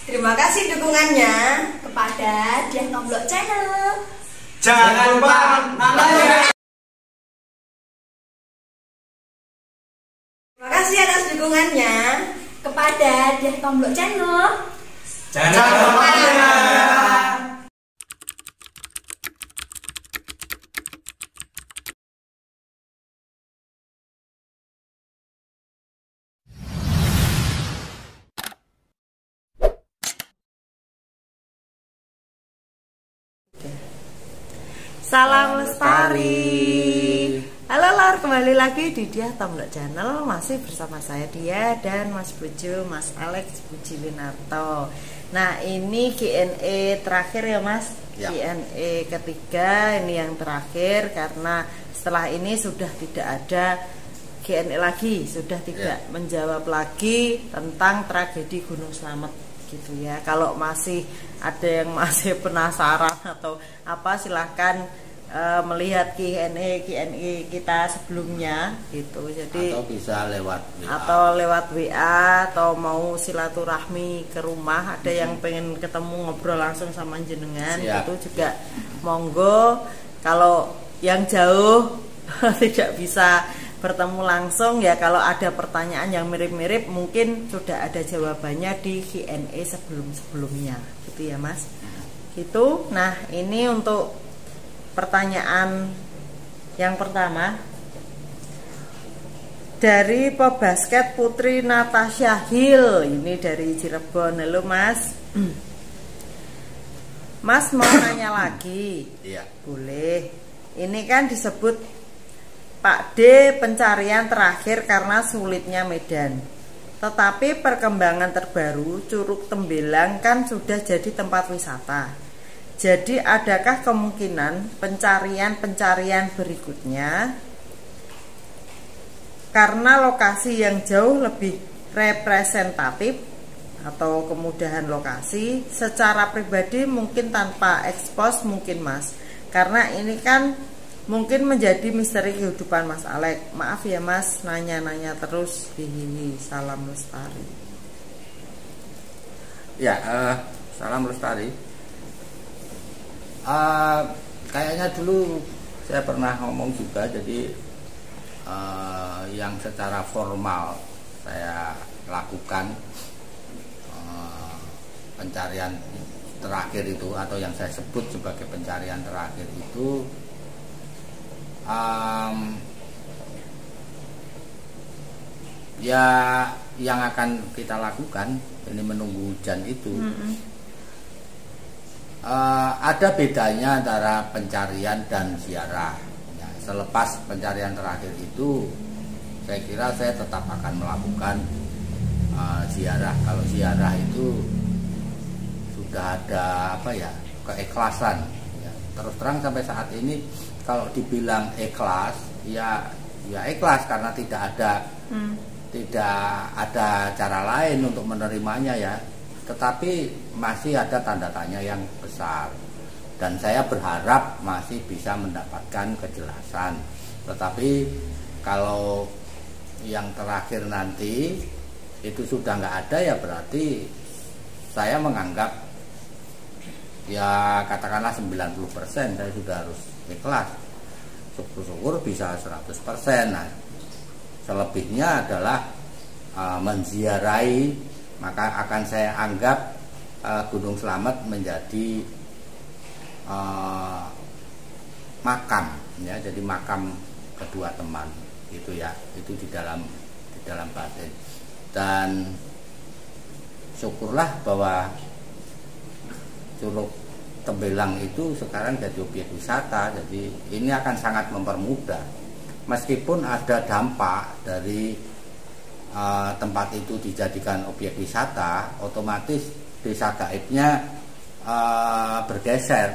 Terima kasih dukungannya kepada Diah Tomblok Channel. Jangan lupa nonton. Terima kasih atas dukungannya kepada Diah Tomblok Channel. Jangan lupa. Salam lestari. Halo lor, kembali lagi di Diah Tomblok Channel. Masih bersama saya Dia dan Mas Bojo, Mas Alex Bujilinato. Nah, ini Q&A terakhir ya Mas ya. Q&A ketiga, ini yang terakhir. Karena setelah ini sudah tidak ada Q&A lagi, sudah tidak menjawab lagi tentang tragedi Gunung Slamet gitu ya. Kalau masih ada yang masih penasaran atau apa, silahkan melihat Q&A kita sebelumnya gitu. Jadi atau bisa lewat WA atau mau silaturahmi ke rumah, ada yang pengen ketemu ngobrol langsung sama jenengan itu juga monggo. Kalau yang jauh tidak bisa bertemu langsung ya, kalau ada pertanyaan yang mirip-mirip mungkin sudah ada jawabannya di Q&A sebelum-sebelumnya gitu ya Mas. Gitu. Nah, ini untuk pertanyaan yang pertama dari pebasket Putri Natasha Hill, ini dari Cirebon. Halo Mas. Mas mau nanya lagi? Iya. Boleh. Ini kan disebut Pak D pencarian terakhir karena sulitnya medan. Tetapi perkembangan terbaru Curug Tembelang kan sudah jadi tempat wisata. Jadi adakah kemungkinan pencarian berikutnya karena lokasi yang jauh lebih representatif atau kemudahan lokasi? Secara pribadi mungkin tanpa ekspos mungkin Mas, karena ini kan mungkin menjadi misteri kehidupan Mas Alex. Maaf ya Mas, nanya-nanya terus. Hihihi, salam lestari. Ya, salam lestari. Kayaknya dulu saya pernah ngomong juga, jadi yang secara formal saya lakukan pencarian terakhir itu, atau yang saya sebut sebagai pencarian terakhir itu ya yang akan kita lakukan ini menunggu hujan itu. Ada bedanya antara pencarian dan ziarah ya. Selepas pencarian terakhir itu saya kira saya tetap akan melakukan ziarah. Kalau ziarah itu sudah ada keikhlasan ya. Terus terang sampai saat ini kalau dibilang ikhlas ya ikhlas, karena tidak ada cara lain untuk menerimanya ya. Tetapi masih ada tanda tanya yang besar, dan saya berharap masih bisa mendapatkan kejelasan. Tetapi kalau yang terakhir nanti itu sudah nggak ada, ya berarti saya menganggap ya katakanlah 90% saya sudah harus ikhlas. Syukur-syukur bisa 100%. Nah, selebihnya adalah menziarahi, maka akan saya anggap Gunung Slamet menjadi makam ya, jadi makam kedua teman gitu ya. Itu di dalam batin. Dan syukurlah bahwa Curug Tembelang itu sekarang jadi objek wisata, jadi ini akan sangat mempermudah. Meskipun ada dampak dari tempat itu dijadikan objek wisata, otomatis desa gaibnya bergeser.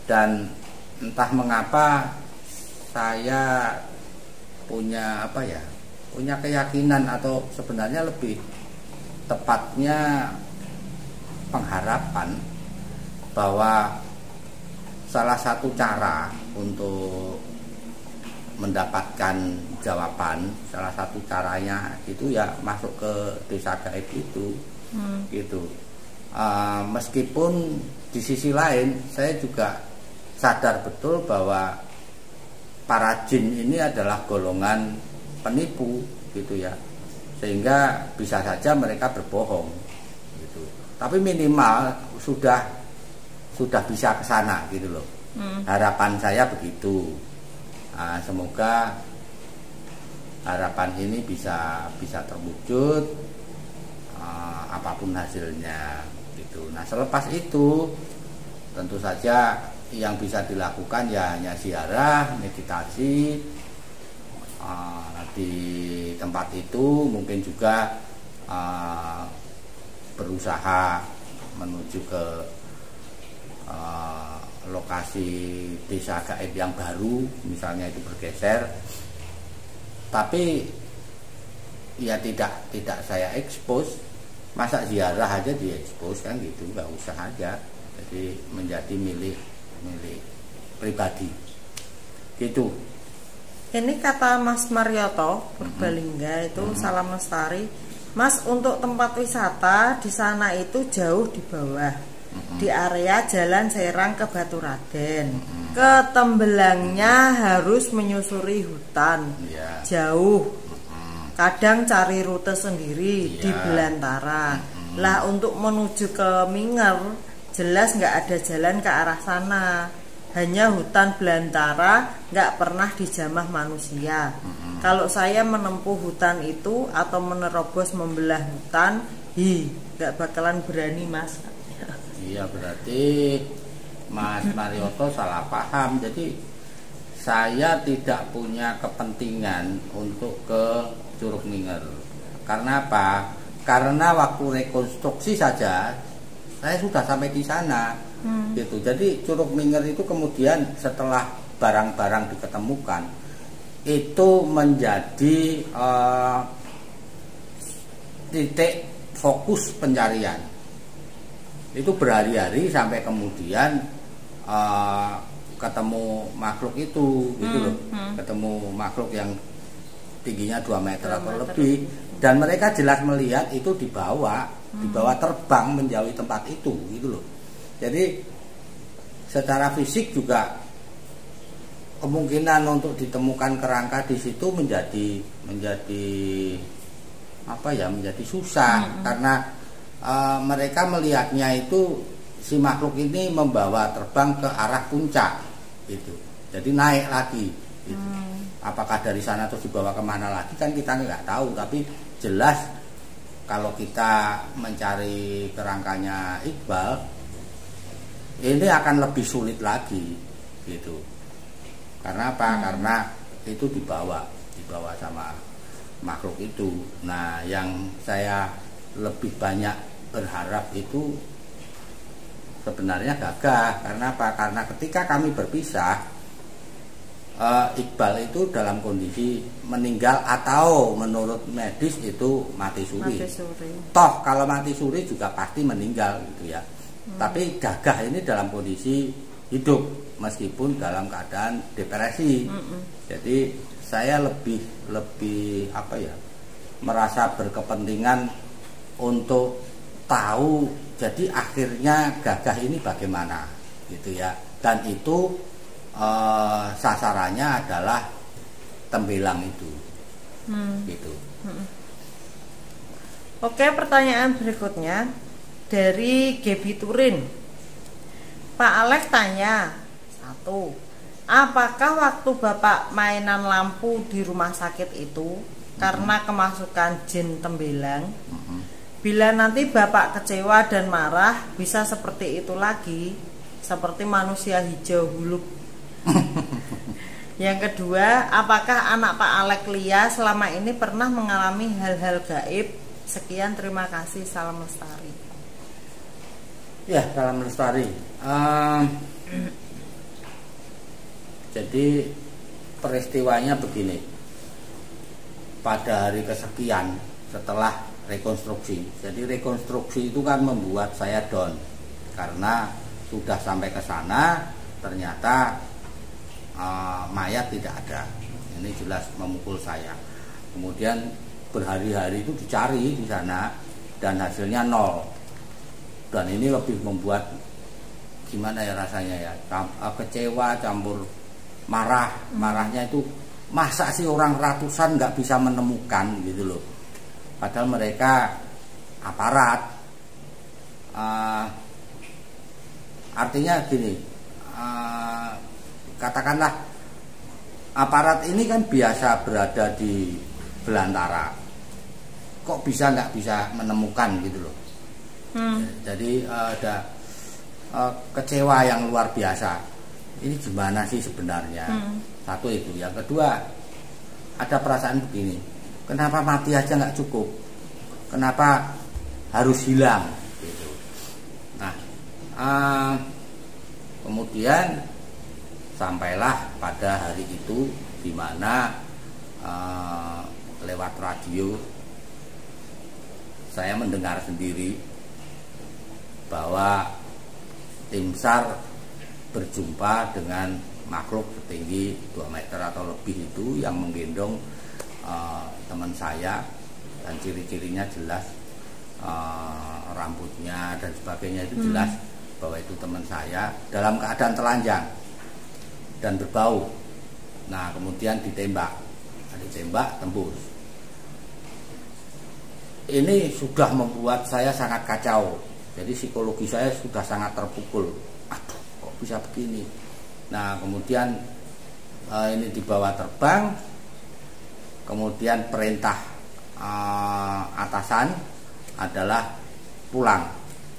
Dan entah mengapa saya punya keyakinan, atau sebenarnya lebih tepatnya pengharapan bahwa salah satu cara untuk mendapatkan jawaban, salah satu caranya itu ya masuk ke desa gaib itu gitu. meskipun di sisi lain saya juga sadar betul bahwa para jin ini adalah golongan penipu gitu ya, sehingga bisa saja mereka berbohong gitu. Tapi minimal sudah bisa ke sana gitu loh. Harapan saya begitu. Semoga harapan ini bisa terwujud apapun hasilnya gitu. Nah, selepas itu tentu saja yang bisa dilakukan ya hanya ziarah, meditasi di tempat itu, mungkin juga berusaha menuju ke lokasi desa gaib yang baru, misalnya itu bergeser. Tapi ya tidak saya expose, masa ziarah aja diekspos kan gitu, nggak usah aja. Jadi menjadi milik pribadi gitu. Ini kata Mas Marioto Purbalingga itu, salam lestari. Mas, untuk tempat wisata di sana itu jauh di bawah, di area Jalan Serang ke Baturaden. Ke Tembelangnya harus menyusuri hutan, jauh. Kadang cari rute sendiri di belantara. Lah untuk menuju ke Minger jelas nggak ada jalan ke arah sana, hanya hutan belantara, nggak pernah dijamah manusia. Kalau saya menempuh hutan itu atau menerobos membelah hutan, nggak bakalan berani, Mas. Iya, berarti Mas Marioto salah paham. Jadi saya tidak punya kepentingan untuk ke Curug Minger. Karena apa? Karena waktu rekonstruksi saja saya sudah sampai di sana, gitu. Jadi Curug Minger itu kemudian setelah barang-barang diketemukan, itu menjadi titik fokus pencarian. Itu berhari-hari sampai kemudian ketemu makhluk itu, gitu loh. Ketemu makhluk yang tingginya 2 meter atau lebih, dan mereka jelas melihat itu dibawa terbang menjauhi tempat itu, gitu loh. Jadi secara fisik juga kemungkinan untuk ditemukan kerangka di situ menjadi susah, karena mereka melihatnya itu si makhluk ini membawa terbang ke arah puncak gitu, jadi naik lagi gitu. Apakah dari sana terus dibawa kemana lagi kan kita nggak tahu, tapi jelas kalau kita mencari kerangkanya Iqbal ini akan lebih sulit lagi gitu. Karena apa? Karena itu dibawa sama makhluk itu. Nah, yang saya lebih banyak berharap itu sebenarnya gagah. Karena apa? Karena ketika kami berpisah, Iqbal itu dalam kondisi meninggal atau menurut medis itu mati suri. Toh kalau mati suri juga pasti meninggal gitu ya. Tapi gagah ini dalam kondisi hidup meskipun dalam keadaan depresi. Jadi saya lebih merasa berkepentingan untuk tahu jadi akhirnya gagah ini bagaimana gitu ya. Dan itu sasarannya adalah Tembelang itu, gitu. Oke, pertanyaan berikutnya dari Gebi Turin. Pak Alex tanya, 1. Apakah waktu Bapak mainan lampu di rumah sakit itu karena kemasukan jin Tembelang? Bila nanti Bapak kecewa dan marah, bisa seperti itu lagi, seperti manusia hijau huluk. Yang kedua, apakah anak Pak Alex Lia selama ini pernah mengalami hal-hal gaib? Sekian, terima kasih, salam lestari. Ya, salam lestari. Jadi peristiwanya begini. Pada hari kesekian setelah rekonstruksi. Jadi rekonstruksi itu kan membuat saya down karena sudah sampai ke sana ternyata mayat tidak ada. Ini jelas memukul saya. Kemudian berhari-hari itu dicari di sana dan hasilnya 0. Dan ini lebih membuat gimana ya rasanya ya, kecewa campur marahnya itu, masa sih orang ratusan nggak bisa menemukan gitu loh, padahal mereka aparat. Artinya gini, katakanlah aparat ini kan biasa berada di belantara, kok nggak bisa menemukan gitu loh. Jadi ada kecewa yang luar biasa. Ini gimana sih sebenarnya? Satu itu. Yang kedua, ada perasaan begini, kenapa mati aja nggak cukup? Kenapa harus hilang? Gitu. Nah, kemudian sampailah pada hari itu, di mana lewat radio saya mendengar sendiri bahwa tim SAR berjumpa dengan makhluk setinggi 2 meter atau lebih itu yang menggendong teman saya, dan ciri-cirinya jelas, rambutnya dan sebagainya itu jelas bahwa itu teman saya, dalam keadaan telanjang dan berbau. Nah, kemudian ditembak tembus. Ini sudah membuat saya sangat kacau. Jadi psikologi saya sudah sangat terpukul. Aduh, kok bisa begini? Nah, kemudian ini dibawa terbang. Kemudian perintah atasan adalah pulang.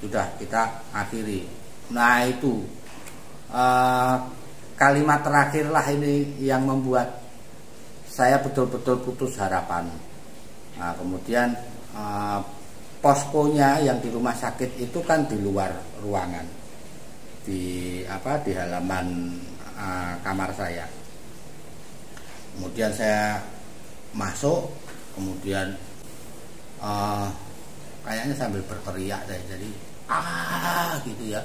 Sudah, kita akhiri. Nah, itu kalimat terakhirlah ini yang membuat saya betul-betul putus harapan. Nah, kemudian poskonya yang di rumah sakit itu kan di luar ruangan, di halaman kamar saya. Kemudian saya masuk, kemudian kayaknya sambil berteriak saya, jadi gitu ya.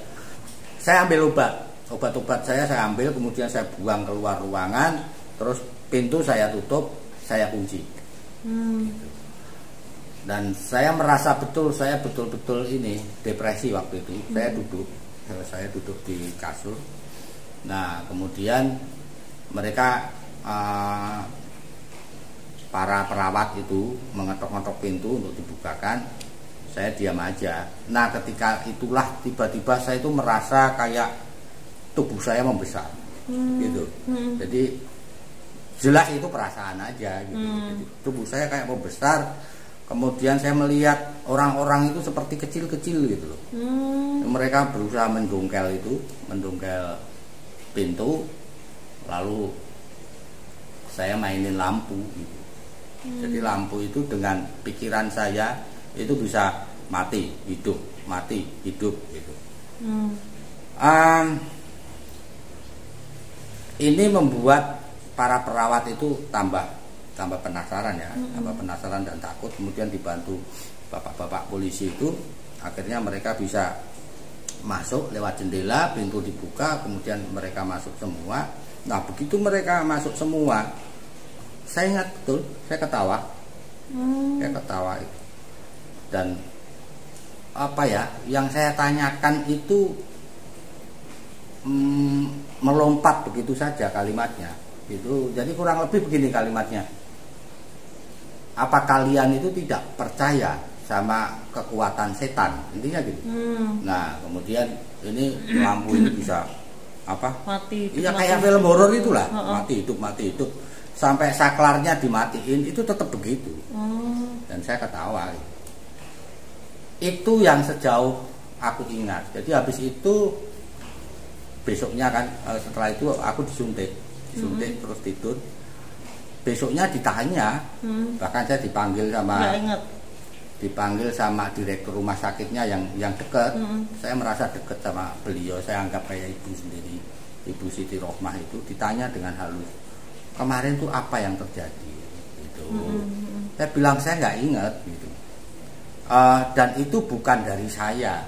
Saya ambil obat saya ambil, kemudian saya buang keluar ruangan, terus pintu saya tutup, saya kunci. Gitu. Dan saya merasa saya betul-betul ini depresi waktu itu. Saya duduk di kasur. Nah, kemudian mereka para perawat itu mengetok-ngetok pintu untuk dibukakan. Saya diam aja. Nah, ketika itulah tiba-tiba saya itu merasa kayak tubuh saya membesar, gitu. Jadi jelas itu perasaan aja, gitu. Jadi, tubuh saya kayak membesar. Kemudian saya melihat orang-orang itu seperti kecil-kecil gitu loh. Mereka berusaha mendongkel pintu, lalu saya mainin lampu gitu. Jadi lampu itu dengan pikiran saya itu bisa mati, hidup gitu. Ini membuat para perawat itu tambah penasaran ya, tambah penasaran dan takut. Kemudian dibantu bapak-bapak polisi itu, akhirnya mereka bisa masuk lewat jendela, pintu dibuka, kemudian mereka masuk semua. Nah, begitu mereka masuk semua, saya ingat betul, saya ketawa. Dan yang saya tanyakan itu melompat begitu saja kalimatnya. Gitu. Jadi kurang lebih begini kalimatnya. Apa kalian itu tidak percaya sama kekuatan setan? Intinya gitu. Nah, kemudian ini lampu ini bisa mati. Iya, kayak film horor itulah. Mati hidup. Sampai saklarnya dimatiin itu tetap begitu. Dan saya ketawa. Itu yang sejauh aku ingat. Jadi habis itu besoknya kan, setelah itu aku disuntik terus tidur. Besoknya ditanya, bahkan saya dipanggil sama direktur rumah sakitnya yang dekat. Saya merasa dekat sama beliau, saya anggap kayak ibu sendiri, Ibu Siti Rohmah itu. Ditanya dengan halus, kemarin tuh apa yang terjadi gitu. Saya bilang saya nggak ingat gitu. Dan itu bukan dari saya,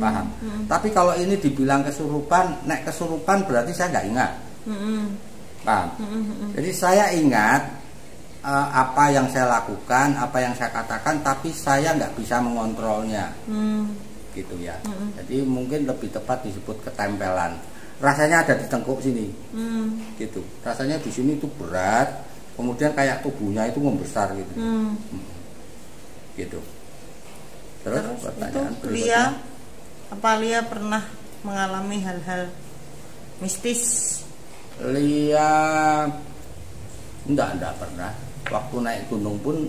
paham. Tapi kalau ini dibilang kesurupan, nek kesurupan berarti saya nggak ingat, paham. Jadi saya ingat apa yang saya lakukan, apa yang saya katakan, tapi saya nggak bisa mengontrolnya. gitu ya. Jadi mungkin lebih tepat disebut ketempelan. Rasanya ada di tengkuk sini, gitu. Rasanya di sini itu berat, kemudian kayak tubuhnya itu membesar gitu, gitu. Terus pertanyaan itu Lia, apa Lia pernah mengalami hal-hal mistis? Lia enggak pernah. Waktu naik gunung pun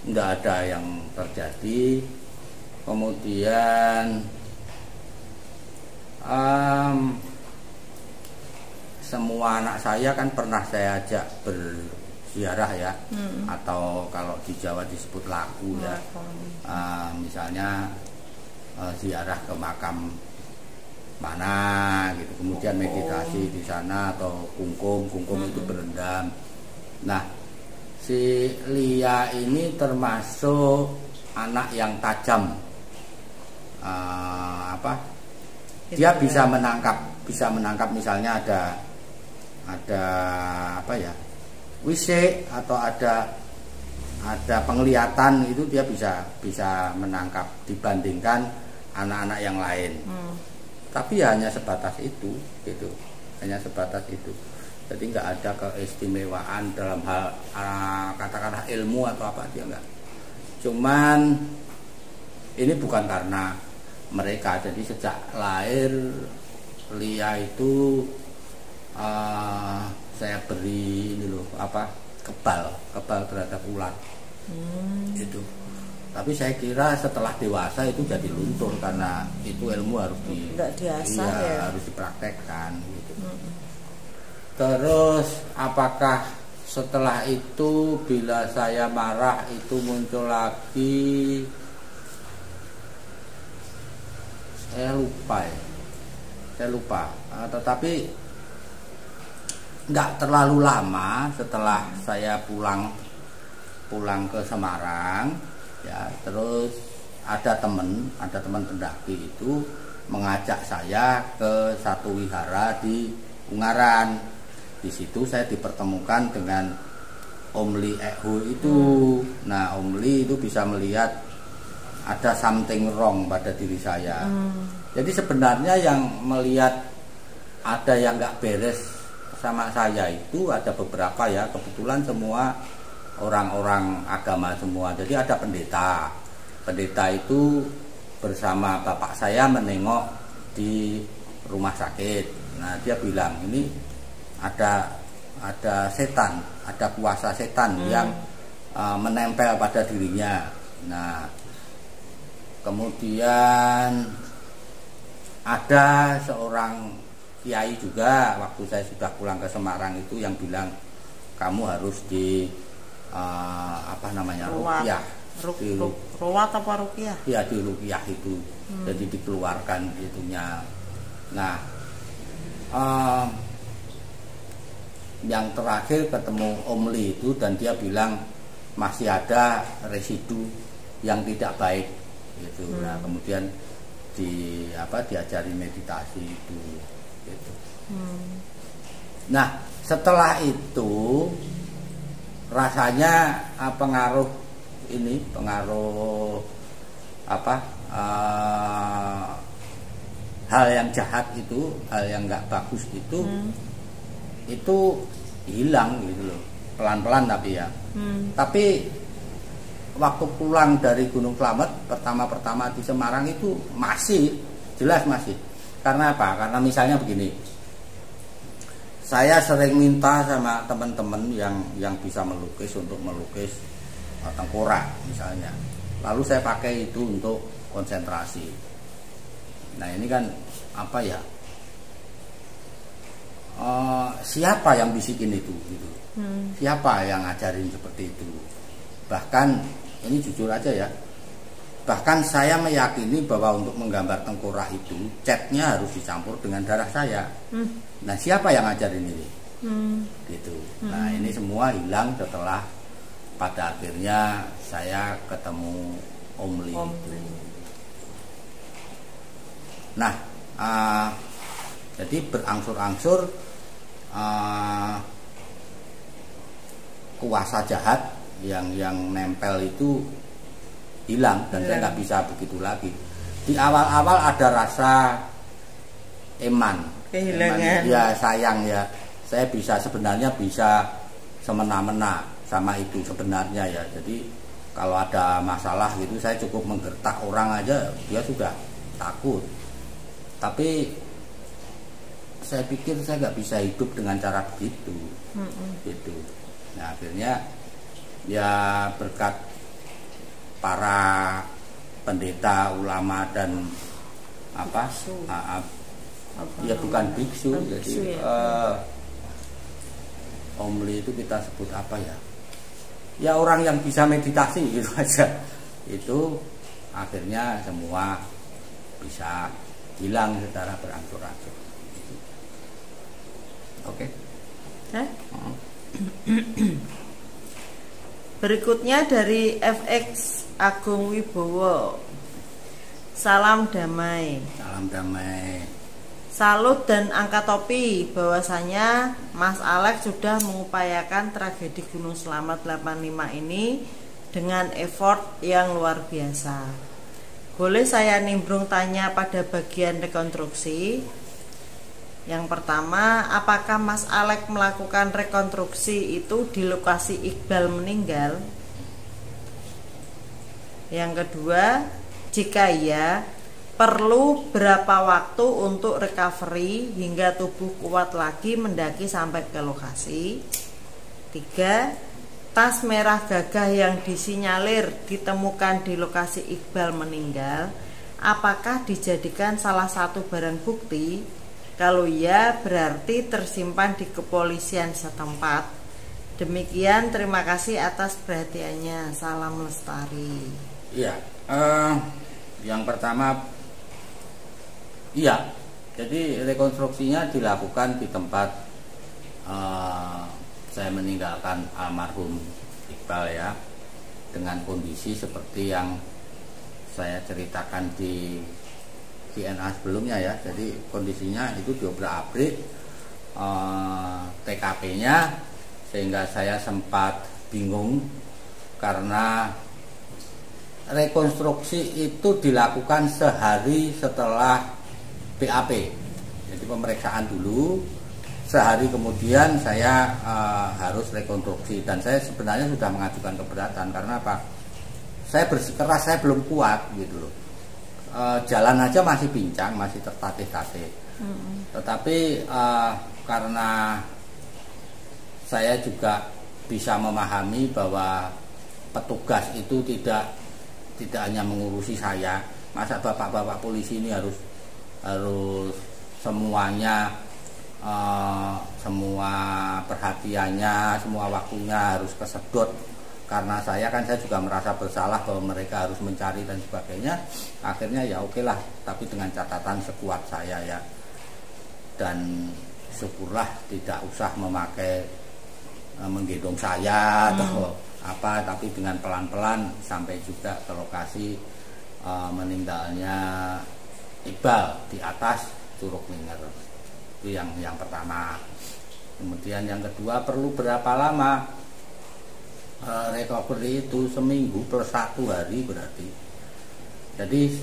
enggak ada yang terjadi. Kemudian semua anak saya kan pernah saya ajak berziarah ya, atau kalau di Jawa disebut laku ya. Misalnya ziarah ke makam mana gitu, kemudian meditasi di sana, atau kungkum itu berendam. Nah, si Lia ini termasuk anak yang tajam. Dia bisa menangkap misalnya ada apa ya, wisik atau ada penglihatan, itu dia bisa menangkap dibandingkan anak-anak yang lain. Tapi hanya sebatas itu gitu, hanya sebatas itu. Jadi nggak ada keistimewaan dalam hal katakanlah ilmu atau apa, dia nggak. Cuman ini bukan karena mereka. Jadi sejak lahir Lia itu saya beri ini loh, kebal terhadap ular. Itu. Tapi saya kira setelah dewasa itu jadi luntur, karena itu ilmu harus harus dipraktekkan gitu. Terus apakah setelah itu bila saya marah itu muncul lagi? Saya lupa. Tetapi nggak terlalu lama setelah saya pulang ke Semarang ya, terus ada teman pendaki itu mengajak saya ke satu wihara di Ungaran. Di situ saya dipertemukan dengan Om Li Ekhu itu. Nah, Om Li itu bisa melihat ada something wrong pada diri saya. Jadi sebenarnya yang melihat ada yang nggak beres sama saya itu ada beberapa ya, kebetulan semua orang-orang agama semua. Jadi ada pendeta itu bersama bapak saya menengok di rumah sakit. Nah, dia bilang ini ada setan, ada kuasa setan yang menempel pada dirinya. Nah, kemudian ada seorang kiai juga waktu saya sudah pulang ke Semarang itu yang bilang kamu harus di ruqyah. Ruwat apa ruqyah? Ya, di ruqyah itu. Jadi dikeluarkan itunya. Nah, yang terakhir ketemu Om Li itu, dan dia bilang masih ada residu yang tidak baik gitu. Nah, kemudian diajari meditasi itu gitu. Nah, setelah itu rasanya pengaruh hal yang jahat itu, hal yang nggak bagus itu hilang gitu loh, pelan-pelan tapi ya. Tapi waktu pulang dari Gunung Slamet pertama di Semarang itu masih jelas. Karena apa? Karena misalnya begini, saya sering minta sama teman-teman yang bisa melukis untuk melukis tengkorak misalnya, lalu saya pakai itu untuk konsentrasi. Nah, ini kan apa ya, siapa yang bisikin itu gitu? Siapa yang ngajarin seperti itu? Bahkan ini jujur aja ya, bahkan saya meyakini bahwa untuk menggambar tengkorak itu catnya harus dicampur dengan darah saya. Nah, siapa yang ngajarin ini? Gitu. Nah, ini semua hilang setelah pada akhirnya saya ketemu Om Li itu. Nah, jadi berangsur-angsur kuasa jahat yang nempel itu hilang, dan saya nggak bisa begitu lagi. di awal-awal ada rasa kehilangan. Ya sayang ya, saya sebenarnya bisa semena-mena sama itu sebenarnya ya. Jadi kalau ada masalah gitu saya cukup menggertak orang aja dia sudah takut. Tapi saya pikir saya nggak bisa hidup dengan cara begitu. Gitu. Nah akhirnya ya berkat para pendeta, ulama dan ya bukan biksu, jadi omli itu kita sebut apa ya? Ya orang yang bisa meditasi gitu aja. Itu akhirnya semua bisa hilang secara berangsur-angsur. Oke. Berikutnya dari FX Agung Wibowo. Salam damai. Salam damai. Salut dan angkat topi bahwasanya Mas Alex sudah mengupayakan tragedi Gunung Slamet 85 ini dengan effort yang luar biasa. Boleh saya nimbrung tanya pada bagian rekonstruksi? Yang pertama, apakah Mas Alex melakukan rekonstruksi itu di lokasi Iqbal meninggal? Yang kedua, jika iya, perlu berapa waktu untuk recovery hingga tubuh kuat lagi mendaki sampai ke lokasi? 3. Tas merah gagah yang disinyalir ditemukan di lokasi Iqbal meninggal, apakah dijadikan salah satu barang bukti? Kalau ya, berarti tersimpan di kepolisian setempat. Demikian, terima kasih atas perhatiannya. Salam lestari. Iya, yang pertama, iya, jadi rekonstruksinya dilakukan di tempat saya meninggalkan almarhum Iqbal ya, dengan kondisi seperti yang saya ceritakan di DNA sebelumnya ya. Jadi kondisinya itu diobrak-abrik TKP-nya, sehingga saya sempat bingung karena rekonstruksi itu dilakukan sehari setelah BAP. Jadi pemeriksaan dulu, sehari kemudian saya harus rekonstruksi, dan saya sebenarnya sudah mengajukan keberatan karena apa? Saya bersikeras, saya belum kuat gitu loh. Jalan aja masih pincang, masih tertatih-tatih. Tetapi karena saya juga bisa memahami bahwa petugas itu tidak hanya mengurusi saya. Masa bapak-bapak polisi ini harus semuanya, semua perhatiannya, semua waktunya harus kesedot. Karena saya juga merasa bersalah bahwa mereka harus mencari dan sebagainya. Akhirnya ya oke lah, tapi dengan catatan sekuat saya ya. Dan syukurlah tidak usah menggendong saya atau apa, tapi dengan pelan-pelan sampai juga ke lokasi meninggalnya Iqbal di atas Curug Minger. Itu yang pertama. Kemudian yang kedua, perlu berapa lama recovery itu? Seminggu plus 1 hari berarti. Jadi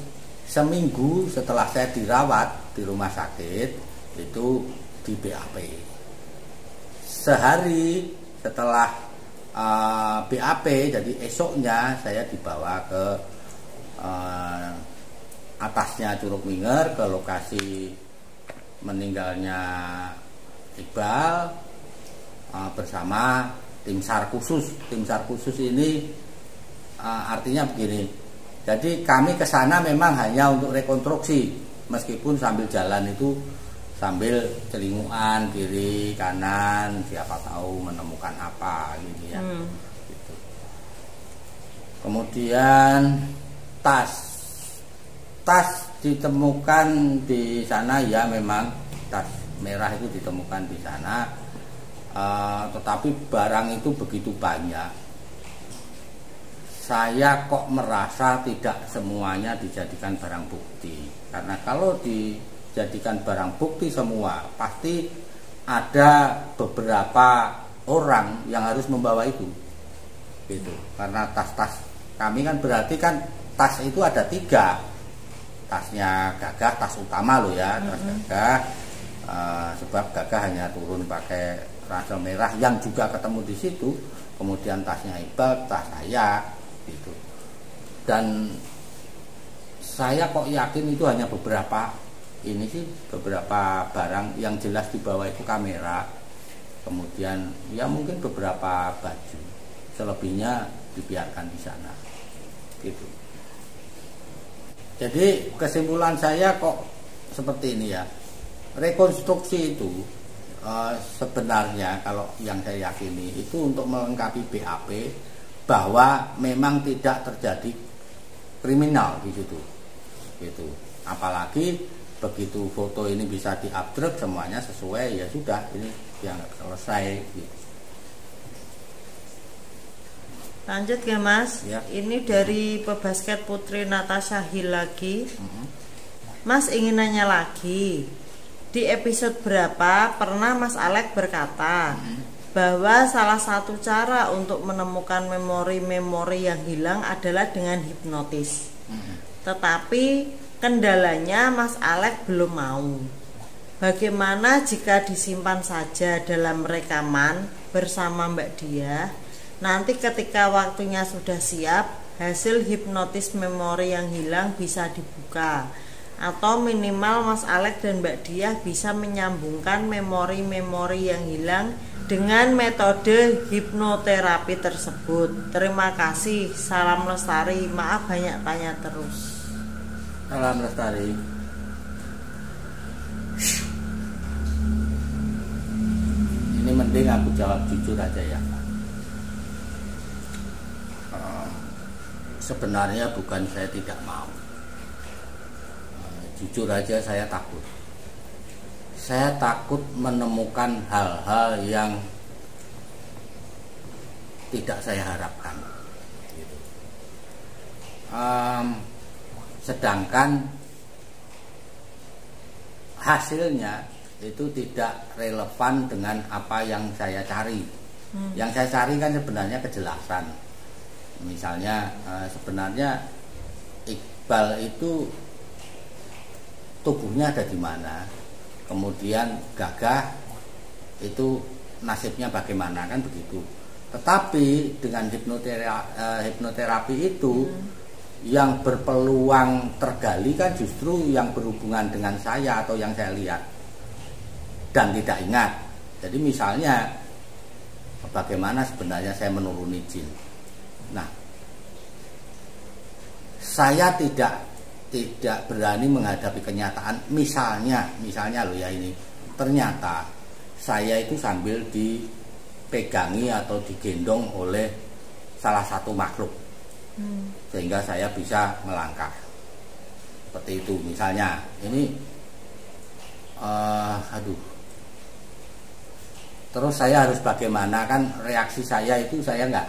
seminggu setelah saya dirawat di rumah sakit itu di BAP. Sehari setelah BAP, jadi esoknya saya dibawa ke atasnya Curug Minger, ke lokasi meninggalnya Iqbal bersama tim SAR khusus. Tim SAR khusus ini artinya begini. Jadi kami ke sana memang hanya untuk rekonstruksi, meskipun sambil jalan itu sambil celinguan kiri kanan, siapa tahu menemukan apa gitu ya. Gitu. Kemudian tas ditemukan di sana ya, memang tas merah itu ditemukan di sana. Tetapi barang itu begitu banyak, saya kok merasa tidak semuanya dijadikan barang bukti. Karena kalau dijadikan barang bukti semua, pasti ada beberapa orang yang harus membawa itu gitu. Karena tas-tas kami kan berarti kan tas itu ada 3. tasnya Gagah, tas utama loh ya, tas Gagah. Sebab Gagah hanya turun pakai ransel merah yang juga ketemu di situ. Kemudian tasnya Iqbal, tas saya gitu. Dan saya kok yakin itu hanya beberapa barang yang jelas di bawah itu kamera, kemudian ya mungkin beberapa baju, selebihnya dibiarkan di sana gitu. Jadi kesimpulan saya kok seperti ini ya, rekonstruksi itu sebenarnya kalau yang saya yakini itu untuk melengkapi BAP bahwa memang tidak terjadi kriminal di situ gitu. Apalagi begitu foto ini bisa di-upload semuanya sesuai, ya sudah, ini dianggap selesai gitu. Lanjut ya Mas Ya. Ini dari pebasket putri Natasha Hill lagi. Mas ingin nanya lagi, di episode berapa pernah Mas Alex berkata bahwa salah satu cara untuk menemukan memori-memori yang hilang adalah dengan hipnotis. Tetapi kendalanya Mas Alex belum mau. Bagaimana jika disimpan saja dalam rekaman bersama Mbak Diah? Nanti ketika waktunya sudah siap, hasil hipnotis memori yang hilang bisa dibuka. Atau minimal Mas Alex dan Mbak Diah bisa menyambungkan memori-memori yang hilang dengan metode hipnoterapi tersebut. Terima kasih, salam lestari. Maaf banyak tanya terus. Salam lestari. Ini mending aku jawab jujur aja ya. Sebenarnya bukan saya tidak mau. Jujur aja saya takut. Saya takut menemukan hal-hal yang tidak saya harapkan. Gitu. Sedangkan hasilnya itu tidak relevan dengan apa yang saya cari. Yang saya cari kan sebenarnya kejelasan. Misalnya sebenarnya Iqbal itu tubuhnya ada di mana, kemudian Gagah itu nasibnya bagaimana, kan begitu. Tetapi dengan hipnoterapi itu yang berpeluang tergali kan justru yang berhubungan dengan saya atau yang saya lihat dan tidak ingat. Jadi misalnya bagaimana sebenarnya saya menuruni jin. Nah, saya tidak berani menghadapi kenyataan. Misalnya loh ya, ini ternyata saya itu sambil dipegangi atau digendong oleh salah satu makhluk sehingga saya bisa melangkah seperti itu misalnya. Ini terus saya harus bagaimana, kan reaksi saya itu saya nggak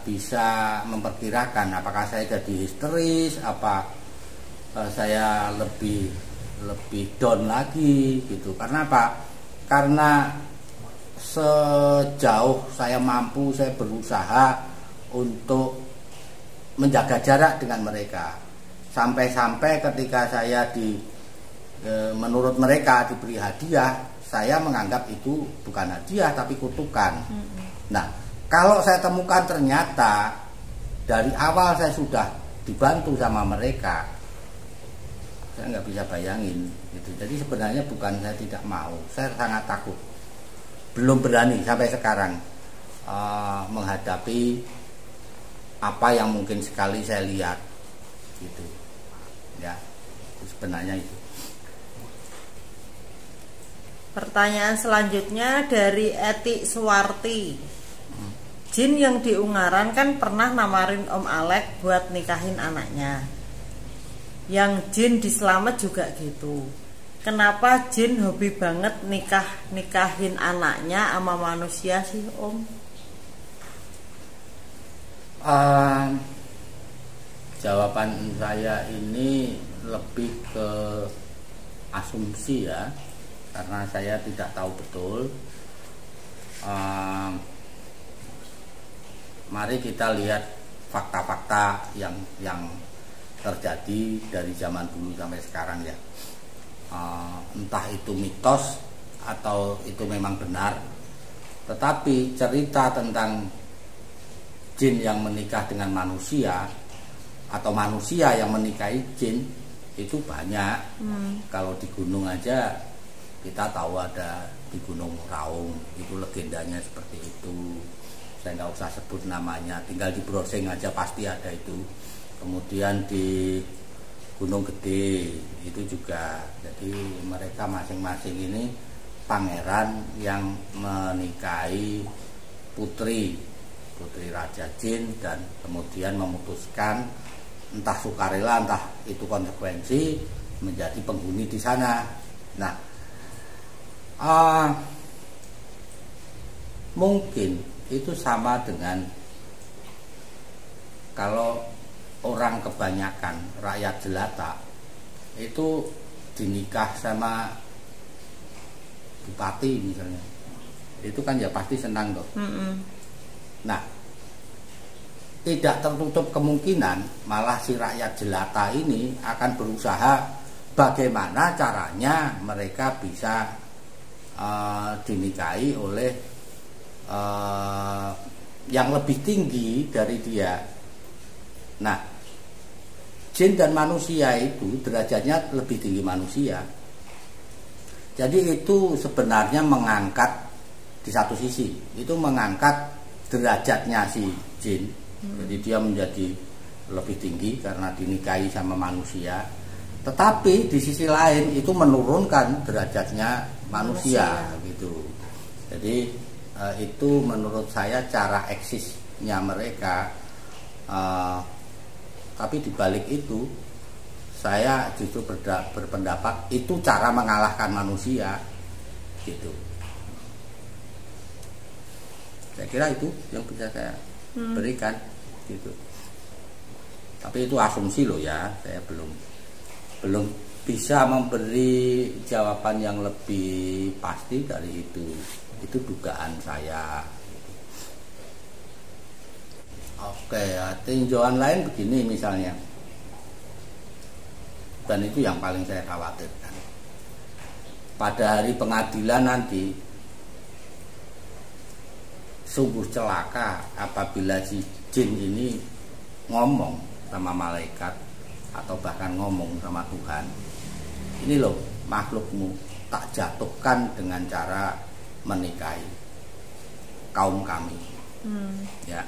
bisa memperkirakan apakah saya jadi histeris, apa saya lebih down lagi gitu. Karena apa? Karena sejauh saya mampu, saya berusaha untuk menjaga jarak dengan mereka. Sampai-sampai ketika saya menurut mereka diberi hadiah, saya menganggap itu bukan hadiah tapi kutukan. Nah, kalau saya temukan ternyata dari awal saya sudah dibantu sama mereka, saya nggak bisa bayangin gitu. Jadi sebenarnya bukan saya tidak mau, saya sangat takut. Belum berani sampai sekarang menghadapi apa yang mungkin sekali saya lihat gitu. Ya, sebenarnya itu. Pertanyaan selanjutnya dari Eti Suwarti. Jin yang di Ungaran kan pernah namarin Om Alex buat nikahin anaknya. Yang jin di Slamet juga gitu. Kenapa jin hobi banget nikahin anaknya sama manusia sih Om? Jawaban saya ini lebih ke asumsi ya, karena saya tidak tahu betul. Mari kita lihat fakta-fakta yang terjadi dari zaman dulu sampai sekarang ya. Entah itu mitos atau itu memang benar, tetapi cerita tentang jin yang menikah dengan manusia atau manusia yang menikahi jin itu banyak. Kalau di gunung aja kita tahu ada di Gunung Raung, itu legendanya seperti itu. Saya nggak usah sebut namanya, tinggal di browsing aja pasti ada itu. Kemudian di Gunung Gede itu juga. Jadi mereka masing-masing ini pangeran yang menikahi putri Raja Jin, dan kemudian memutuskan entah sukarela entah itu konsekuensi menjadi penghuni di sana. Nah, mungkin itu sama dengan kalau orang kebanyakan rakyat jelata itu dinikah sama bupati misalnya, itu kan ya pasti senang toh. Nah, tidak tertutup kemungkinan malah si rakyat jelata ini akan berusaha bagaimana caranya mereka bisa dinikahi oleh yang lebih tinggi dari dia. Nah, jin dan manusia itu derajatnya lebih tinggi manusia. Jadi itu sebenarnya mengangkat, di satu sisi itu mengangkat derajatnya si jin. Jadi dia menjadi lebih tinggi karena dinikahi sama manusia. Tetapi di sisi lain itu menurunkan derajatnya manusia gitu. Jadi itu menurut saya cara eksisnya mereka. Tapi dibalik itu saya justru berpendapat itu cara mengalahkan manusia gitu. Saya kira itu yang bisa saya berikan gitu. Tapi itu asumsi loh ya, saya belum bisa memberi jawaban yang lebih pasti dari itu. Itu dugaan saya. Oke, tinjauan lain begini misalnya, dan itu yang paling saya khawatirkan. Pada hari pengadilan nanti sungguh celaka apabila si jin ini ngomong sama malaikat atau bahkan ngomong sama Tuhan, ini loh makhlukmu tak jatuhkan dengan cara menikahi kaum kami. Ya.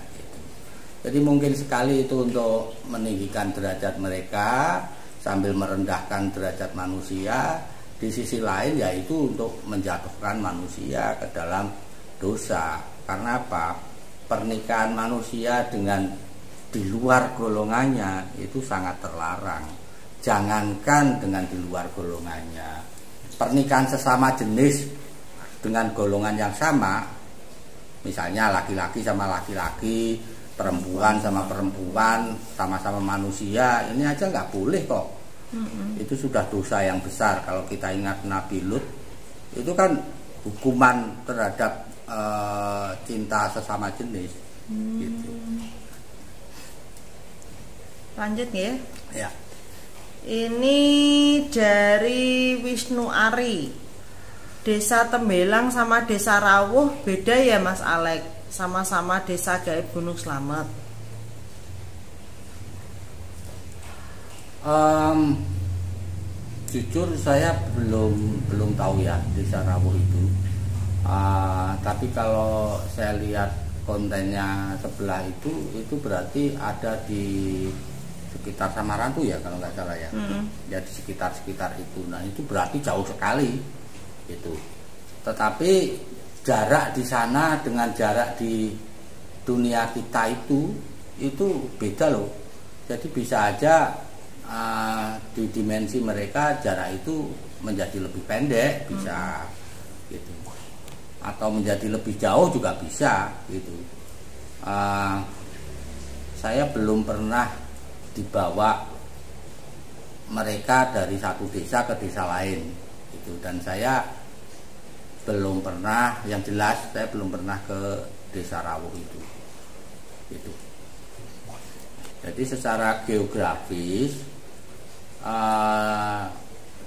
Jadi mungkin sekali itu untuk meninggikan derajat mereka sambil merendahkan derajat manusia. Di sisi lain yaitu untuk menjatuhkan manusia ke dalam dosa. Karena apa? Pernikahan manusia dengan di luar golongannya itu sangat terlarang. Jangankan dengan di luar golongannya, pernikahan sesama jenis dengan golongan yang sama, misalnya laki-laki sama laki-laki, perempuan sama perempuan, sama-sama manusia, ini aja nggak boleh kok. Itu sudah dosa yang besar. Kalau kita ingat Nabi Lut, itu kan hukuman terhadap cinta sesama jenis. Gitu. Lanjut ya. Ya. Ini dari Wisnu Ari. Desa Tembelang sama Desa Rawuh beda ya Mas Alek? Sama-sama desa gaib Gunung Slamet. Jujur saya belum tahu ya Desa Rawuh itu. Tapi kalau saya lihat kontennya sebelah itu berarti ada di sekitar Samarantu ya kalau nggak salah ya. Ya di sekitar itu. Nah itu berarti jauh sekali itu. Tetapi jarak di sana dengan jarak di dunia kita itu beda loh. Jadi bisa aja di dimensi mereka jarak itu menjadi lebih pendek bisa gitu, atau menjadi lebih jauh juga bisa gitu. Saya belum pernah dibawa mereka dari satu desa ke desa lain gitu, dan saya belum pernah, yang jelas saya belum pernah ke Desa Rawuh itu gitu. Jadi secara geografis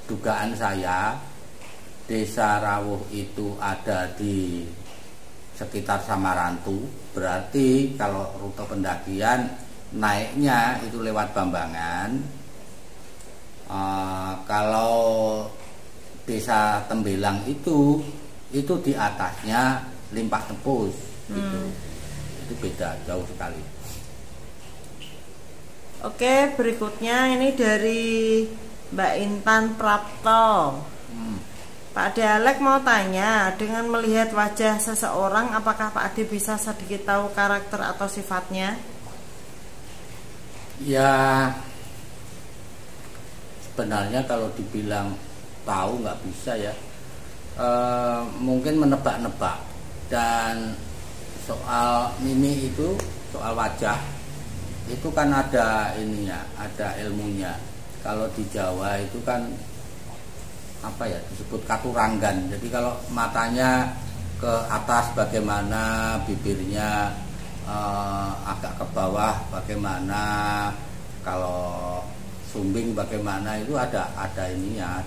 dugaan saya Desa Rawuh itu ada di sekitar Samarantu. Berarti kalau rute pendakian naiknya itu lewat Bambangan. Kalau Desa Tembelang itu di atasnya Limpah Tepus gitu. Itu beda jauh sekali. Oke, berikutnya ini dari Mbak Intan Prapto. Pak Ade Alek mau tanya, dengan melihat wajah seseorang, apakah Pak Ade bisa sedikit tahu karakter atau sifatnya? Ya, sebenarnya kalau dibilang tahu nggak bisa ya. Mungkin menebak-nebak. Dan soal mimik itu, soal wajah itu kan ada ininya, ada ilmunya. Kalau di Jawa itu kan apa ya, disebut katuranggan. Jadi kalau matanya ke atas bagaimana, bibirnya agak ke bawah bagaimana, kalau sumbing bagaimana, itu ada ininya,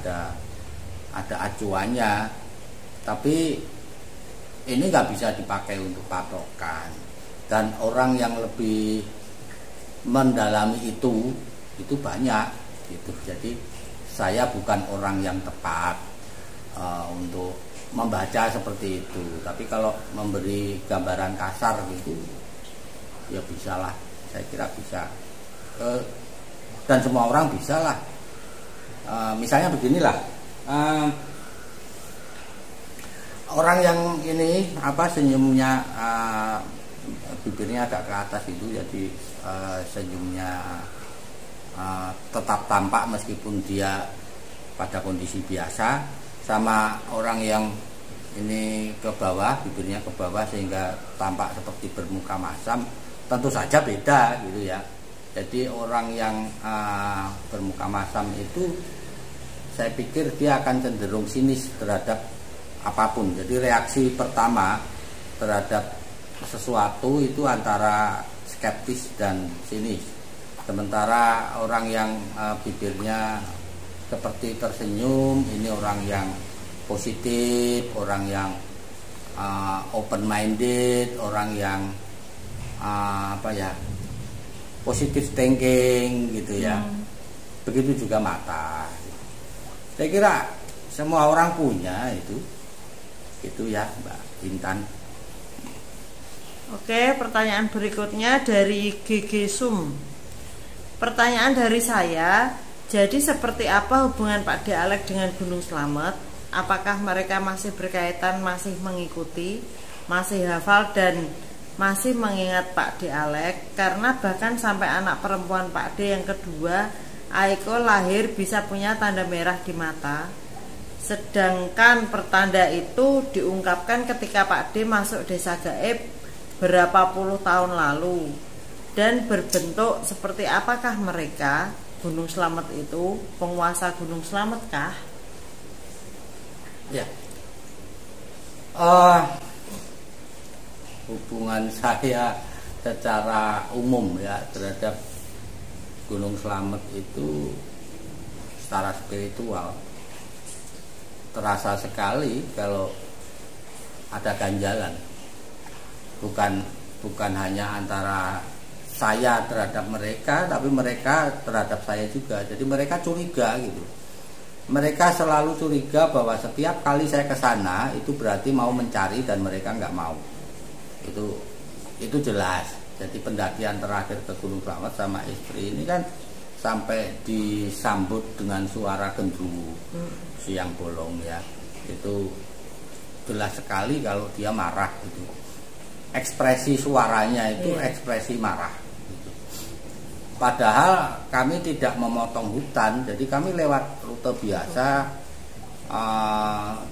ada acuannya. Tapi ini nggak bisa dipakai untuk patokan. Dan orang yang lebih mendalami itu banyak gitu. Jadi saya bukan orang yang tepat untuk membaca seperti itu. Tapi kalau memberi gambaran kasar gitu, ya bisalah. Saya kira bisa. Dan semua orang bisalah. Misalnya beginilah. Orang yang ini senyumnya bibirnya agak ke atas itu, jadi senyumnya tetap tampak meskipun dia pada kondisi biasa, sama orang yang ini ke bawah, bibirnya ke bawah sehingga tampak seperti bermuka masam, tentu saja beda gitu ya. Jadi orang yang bermuka masam itu saya pikir dia akan cenderung sinis terhadap apapun. Jadi reaksi pertama terhadap sesuatu itu antara skeptis dan sinis. Sementara orang yang bibirnya seperti tersenyum, ini orang yang positif, orang yang open minded, orang yang positive thinking gitu ya. Begitu juga mata. Saya kira semua orang punya itu ya Mbak Intan. Oke, pertanyaan berikutnya dari GG Sum. Pertanyaan dari saya, jadi seperti apa hubungan Pak Ade Alek dengan Gunung Slamet? Apakah mereka masih berkaitan, masih mengikuti, masih hafal dan masih mengingat Pak Ade Alek? Karena bahkan sampai anak perempuan Pak Ade yang kedua, Aiko, lahir bisa punya tanda merah di mata. Sedangkan pertanda itu diungkapkan ketika Pak Ade masuk desa gaib berapa puluh tahun lalu. Dan berbentuk seperti apakah mereka? Gunung Slamet itu penguasa Gunung Slamet kah? Ya, hubungan saya secara umum ya terhadap Gunung Slamet itu secara spiritual terasa sekali kalau ada ganjalan. Bukan hanya antara saya terhadap mereka, tapi mereka terhadap saya juga. Jadi mereka curiga gitu. Mereka selalu curiga bahwa setiap kali saya ke sana itu berarti mau mencari dan mereka nggak mau. Itu jelas. Jadi pendakian terakhir ke Gunung Slamet sama istri ini kan sampai disambut dengan suara gendruwo siang bolong ya. Itu jelas sekali kalau dia marah gitu. Ekspresi suaranya itu ekspresi marah. Padahal kami tidak memotong hutan, jadi kami lewat rute biasa,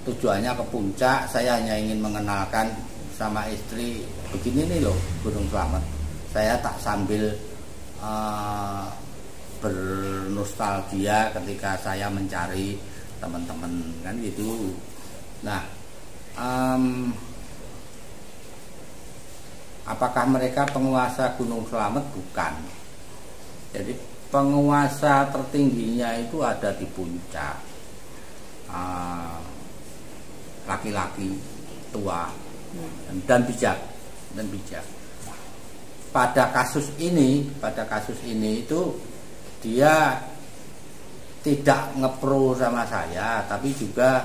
tujuannya ke puncak. Saya hanya ingin mengenalkan sama istri, begini nih loh Gunung Slamet. Saya tak sambil bernostalgia ketika saya mencari teman-teman kan gitu. Nah, apakah mereka penguasa Gunung Slamet? Bukan. Jadi penguasa tertingginya itu ada di puncak, laki-laki tua dan bijak. Pada kasus ini itu dia tidak ngepro sama saya, tapi juga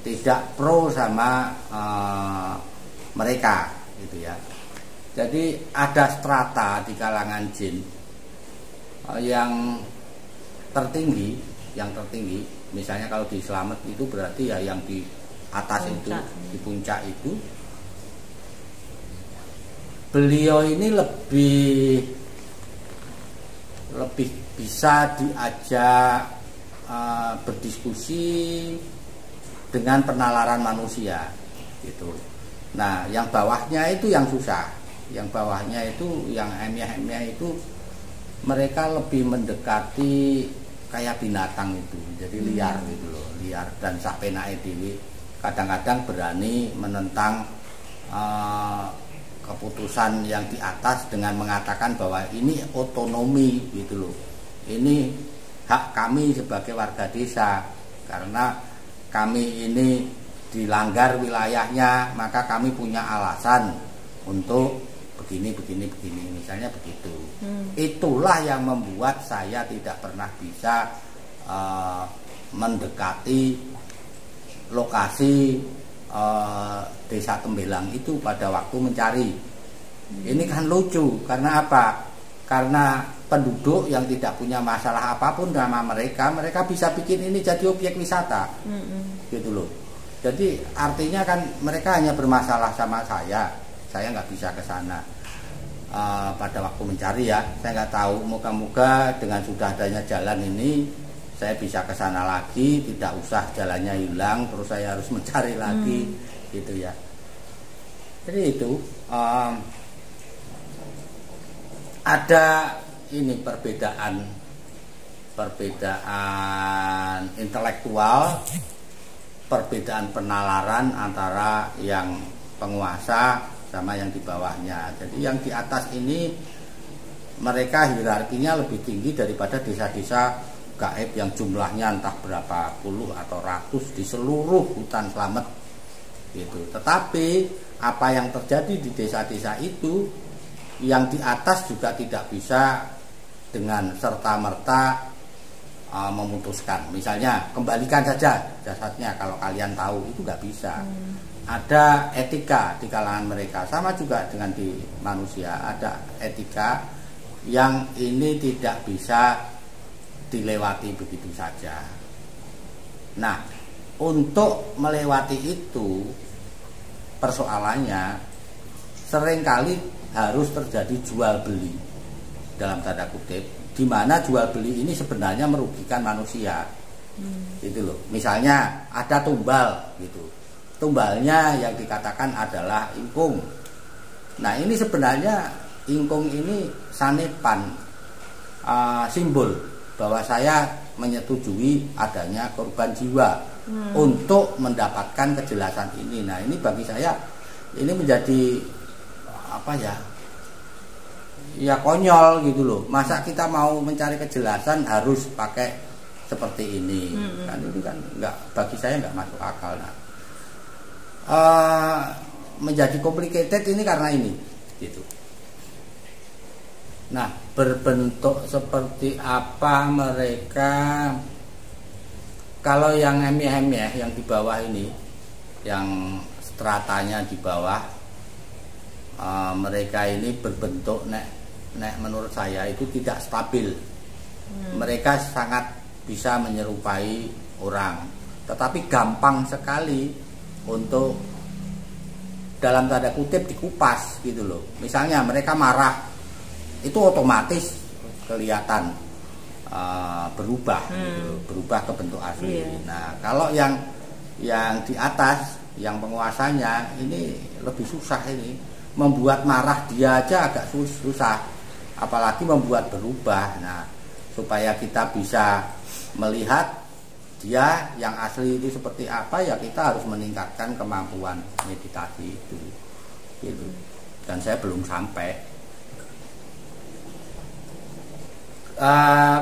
tidak pro sama mereka, gitu ya. Jadi ada strata di kalangan jin yang tertinggi, misalnya kalau di Slamet itu berarti ya yang di atas itu, di puncak itu. Beliau ini lebih bisa diajak berdiskusi dengan penalaran manusia, gitu. Nah, yang bawahnya itu yang susah, yang bawahnya itu yang emnya itu mereka lebih mendekati kayak binatang itu, jadi liar gitu loh, liar dan sapenake dhewe kadang-kadang berani menentang keputusan yang di atas dengan mengatakan bahwa ini otonomi gitu loh. Ini hak kami sebagai warga desa, karena kami ini dilanggar wilayahnya, maka kami punya alasan untuk begini, misalnya begitu. Itulah yang membuat saya tidak pernah bisa mendekati lokasi Desa Tembelang itu pada waktu mencari. Ini kan lucu, karena apa? Karena penduduk yang tidak punya masalah apapun sama mereka bisa bikin ini jadi objek wisata, gitu loh. Jadi artinya kan mereka hanya bermasalah sama saya nggak bisa ke sana pada waktu mencari ya. Saya nggak tahu, moga-moga dengan sudah adanya jalan ini saya bisa ke sana lagi, tidak usah jalannya hilang terus saya harus mencari lagi, gitu ya. Jadi itu ada ini perbedaan intelektual, perbedaan penalaran antara yang penguasa sama yang di bawahnya. Jadi yang di atas ini mereka hierarkinya lebih tinggi daripada desa-desa gaib yang jumlahnya entah berapa puluh atau ratus di seluruh hutan Slamet, gitu. Tetapi apa yang terjadi di desa-desa itu, yang di atas juga tidak bisa dengan serta-merta memutuskan. Misalnya kembalikan saja jasadnya, kalau kalian tahu, itu nggak bisa. Ada etika di kalangan mereka, sama juga dengan di manusia ada etika yang ini tidak bisa dilewati begitu saja. Nah, untuk melewati itu persoalannya seringkali harus terjadi jual beli dalam tanda kutip, di mana jual beli ini sebenarnya merugikan manusia. Gitu loh. Misalnya ada tumbal gitu. Tumbalnya yang dikatakan adalah ingkung. Nah, ini sebenarnya ingkung ini sanepan, simbol bahwa saya menyetujui adanya korban jiwa untuk mendapatkan kejelasan ini. Nah, ini bagi saya ini menjadi apa ya? Ya konyol gitu loh. Masa kita mau mencari kejelasan harus pakai seperti ini? Kan itu kan enggak, bagi saya enggak masuk akal. Nah, menjadi complicated ini karena ini gitu. Nah, berbentuk seperti apa mereka? Kalau yang emeh-emeh yang di bawah ini, yang stratanya di bawah, mereka ini berbentuk nek menurut saya itu tidak stabil. Mereka sangat bisa menyerupai orang, tetapi gampang sekali untuk dalam tanda kutip dikupas gitu loh. Misalnya mereka marah, itu otomatis kelihatan berubah, gitu, berubah ke bentuk asli. Nah, kalau yang di atas, yang penguasanya ini lebih susah, ini membuat marah dia aja agak susah, apalagi membuat berubah. Nah, supaya kita bisa melihat dia yang asli itu seperti apa, ya kita harus meningkatkan kemampuan meditasi itu, gitu. Dan saya belum sampai.